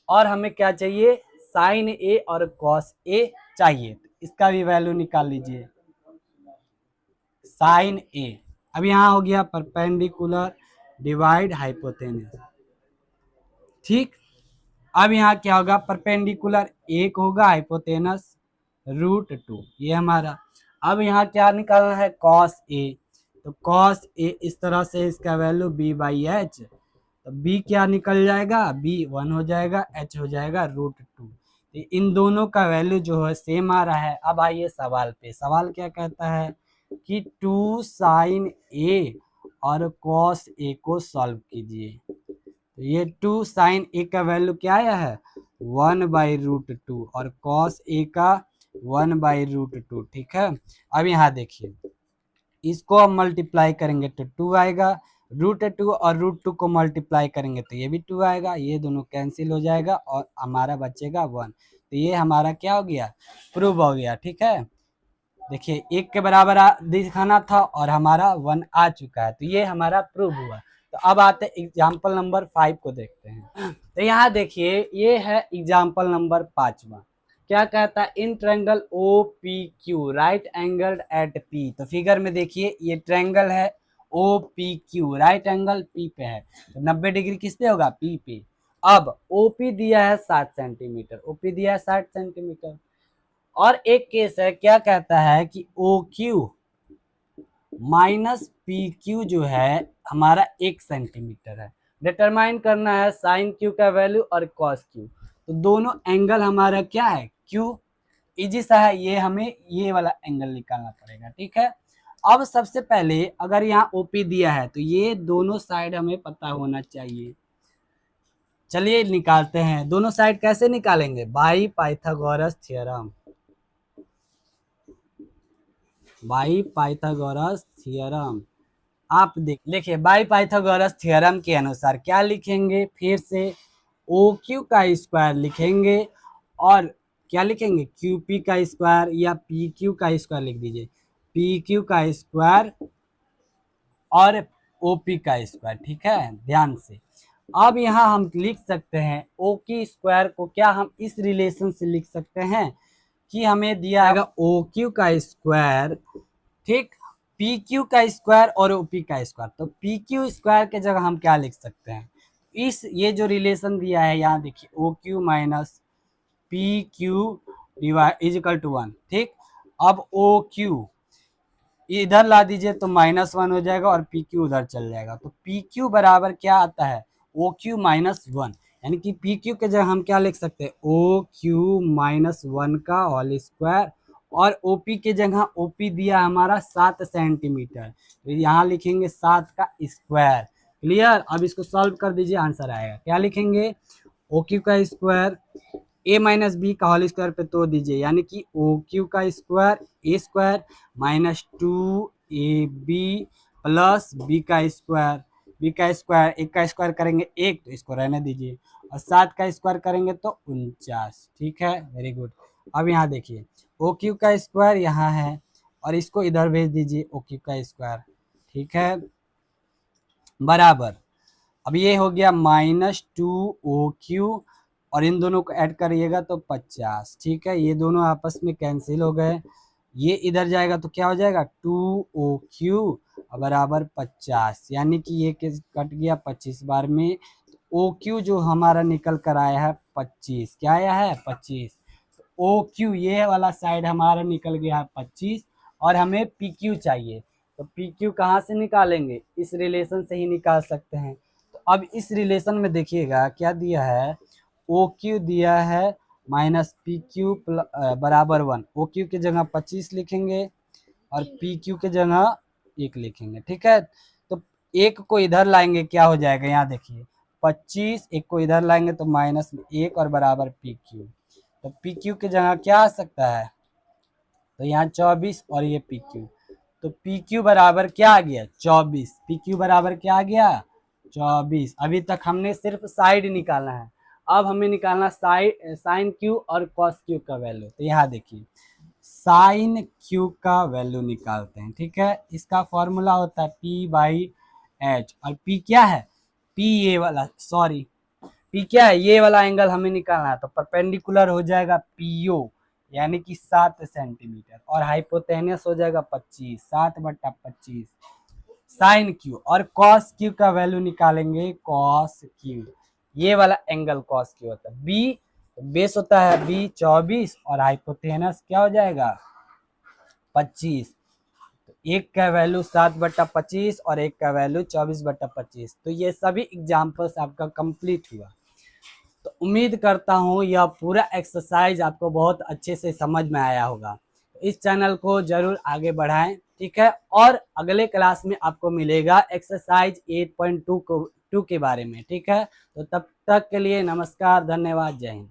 और हमें क्या चाहिए, साइन ए और कॉस ए चाहिए, तो इसका भी वैल्यू निकाल लीजिए, साइन ए। अब यहाँ हो गया परपेंडिकुलर डिवाइड हाइपोटेनस। ठीक, अब यहाँ क्या होगा, परपेंडिकुलर एक होगा, हाइपोटेनस रूट 2, ये हमारा। अब यहाँ क्या निकालना है, कॉस ए, तो कॉस ए इस तरह से इसका वैल्यू बी बाई एच, तो बी क्या निकल जाएगा, बी 1 हो जाएगा, एच हो जाएगा रूट 2। तो इन दोनों का वैल्यू जो है सेम आ रहा है। अब आइए सवाल पे, सवाल क्या कहता है कि 2 साइन ए और कॉस ए को सॉल्व कीजिए। तो ये 2 साइन ए का वैल्यू क्या आया है 1/√2 और कॉस ए का 1/√2। ठीक है, अब यहाँ देखिए इसको हम मल्टीप्लाई करेंगे तो 2 आएगा, √2 और √2 को मल्टीप्लाई करेंगे तो ये भी 2 आएगा, ये दोनों कैंसिल हो जाएगा और हमारा बचेगा 1। तो ये हमारा क्या हो गया, प्रूव हो गया। ठीक है, देखिए एक के बराबर दिखाना था और हमारा 1 आ चुका है, तो ये हमारा प्रूव हुआ। तो अब आते हैं एग्जाम्पल नंबर 5 को देखते हैं। तो यहाँ देखिए ये है एग्जाम्पल नंबर 5वां, क्या कहता है, in triangle O P Q right angle at P. तो फिगर में देखिए ये ट्रायंगल है O P Q, right angle P पे है, तो 90 डिग्री किस पे होगा, पी पे। अब ओपी दिया है 60 सेंटीमीटर, ओपी दिया है 60 सेंटीमीटर, और एक केस है क्या कहता है कि O Q minus P Q जो है हमारा 1 सेंटीमीटर है। डिटरमाइन करना है साइन क्यू का वैल्यू और कॉस क्यू, तो दोनों एंगल हमारा क्या है क्यू, इजी सा है, ये हमें ये वाला एंगल निकालना पड़ेगा। ठीक है, अब सबसे पहले अगर यहाँ ओपी दिया है तो ये दोनों साइड हमें पता होना चाहिए। चलिए निकालते हैं, दोनों साइड कैसे निकालेंगे, by Pythagoras theorem, by Pythagoras theorem. आप देख लिखिए बाई पाइथागोरस थ्योरम के अनुसार क्या लिखेंगे, फिर से ओ क्यू का स्क्वायर लिखेंगे और क्या लिखेंगे क्यू पी का स्क्वायर या पी क्यू का स्क्वायर लिख दीजिए, पी क्यू का स्क्वायर और ओ पी का स्क्वायर। ठीक है, ध्यान से। अब यहाँ हम लिख सकते हैं ओ की स्क्वायर को, क्या हम इस रिलेशन से लिख सकते हैं कि हमें दिया है ओ क्यू का स्क्वायर, ठीक, पी क्यू का स्क्वायर और ओ पी का स्क्वायर, तो पी क्यू स्क्वायर के जगह हम क्या लिख सकते हैं, इस ये जो रिलेशन दिया है यहाँ देखिए O Q minus P Q divide is equal to 1। ठीक, अब ओ क्यू इधर ला दीजिए तो -1 हो जाएगा और पी क्यू उधर चल जाएगा, तो पी क्यू बराबर क्या आता है ओ क्यू -1, यानी कि पी क्यू के जगह हम क्या लिख सकते हैं ओ क्यू -1 का होल स्क्वायर, और ओ पी के जगह ओ पी दिया हमारा 7 सेंटीमीटर, तो यहाँ लिखेंगे 7 का स्क्वायर। क्लियर, अब इसको सॉल्व कर दीजिए, आंसर आएगा, क्या लिखेंगे ओ क्यू का स्क्वायर ए माइनस बी का होल स्क्वायर पे तोड़ दीजिए, यानी कि ओ क्यू का square A square -2 A B plus B का स्क्वायर, बी का स्क्वायर, एक का स्क्वायर करेंगे एक, तो इसको रहने दीजिए, और 7 का स्क्वायर करेंगे तो 49। ठीक है, वेरी गुड। अब यहाँ देखिए ओ क्यू का स्क्वायर यहाँ है और इसको इधर भेज दीजिए ओ क्यू का स्क्वायर। ठीक है, बराबर। अब ये हो गया -2OQ और इन दोनों को ऐड करिएगा तो 50। ठीक है, ये दोनों आपस में कैंसिल हो गए, ये इधर जाएगा तो क्या हो जाएगा 2OQ बराबर 50, यानी कि ये कट गया 25 बार में। OQ जो हमारा निकल कर आया है 25, क्या आया है 25। OQ ये वाला साइड हमारा निकल गया है 25 और हमें PQ चाहिए, तो PQ कहाँ से निकालेंगे, इस रिलेशन से ही निकाल सकते हैं। तो अब इस रिलेशन में देखिएगा क्या दिया है, OQ दिया है -PQ बराबर 1। OQ की जगह 25 लिखेंगे और PQ की जगह 1 लिखेंगे। ठीक है, तो एक को इधर लाएंगे क्या हो जाएगा, यहाँ देखिए 25, एक को इधर लाएंगे तो -1 और बराबर PQ। तो PQ की जगह क्या आ सकता है, तो यहाँ 24 और ये PQ, तो PQ बराबर क्या आ गया 24। PQ बराबर क्या आ गया 24। अभी तक हमने सिर्फ साइड निकालना है, अब हमें निकालना साइन Q और कॉस Q का वैल्यू। तो यहाँ देखिए साइन Q का वैल्यू निकालते हैं। ठीक है, इसका फॉर्मूला होता है P/H और P क्या है, P ये वाला, सॉरी P क्या है, ये वाला एंगल हमें निकालना है, तो परपेंडिकुलर हो जाएगा PO यानी कि 7 सेंटीमीटर और हाइपोटेनस हो जाएगा 25, 7/25 साइन Q। और कॉस Q का वैल्यू निकालेंगे कॉस Q, ये वाला एंगल कॉस Q होता है। B बेस होता है B 24 और हाइपोटेनस क्या हो जाएगा 25, तो एक का वैल्यू 7/25 और एक का वैल्यू 24/25। तो ये सभी एग्जाम्पल्स आपका कंप्लीट हुआ। तो उम्मीद करता हूँ यह पूरा एक्सरसाइज आपको बहुत अच्छे से समझ में आया होगा। इस चैनल को जरूर आगे बढ़ाएं। ठीक है, और अगले क्लास में आपको मिलेगा एक्सरसाइज 8.2 के बारे में। ठीक है, तो तब तक के लिए नमस्कार, धन्यवाद, जय हिंद।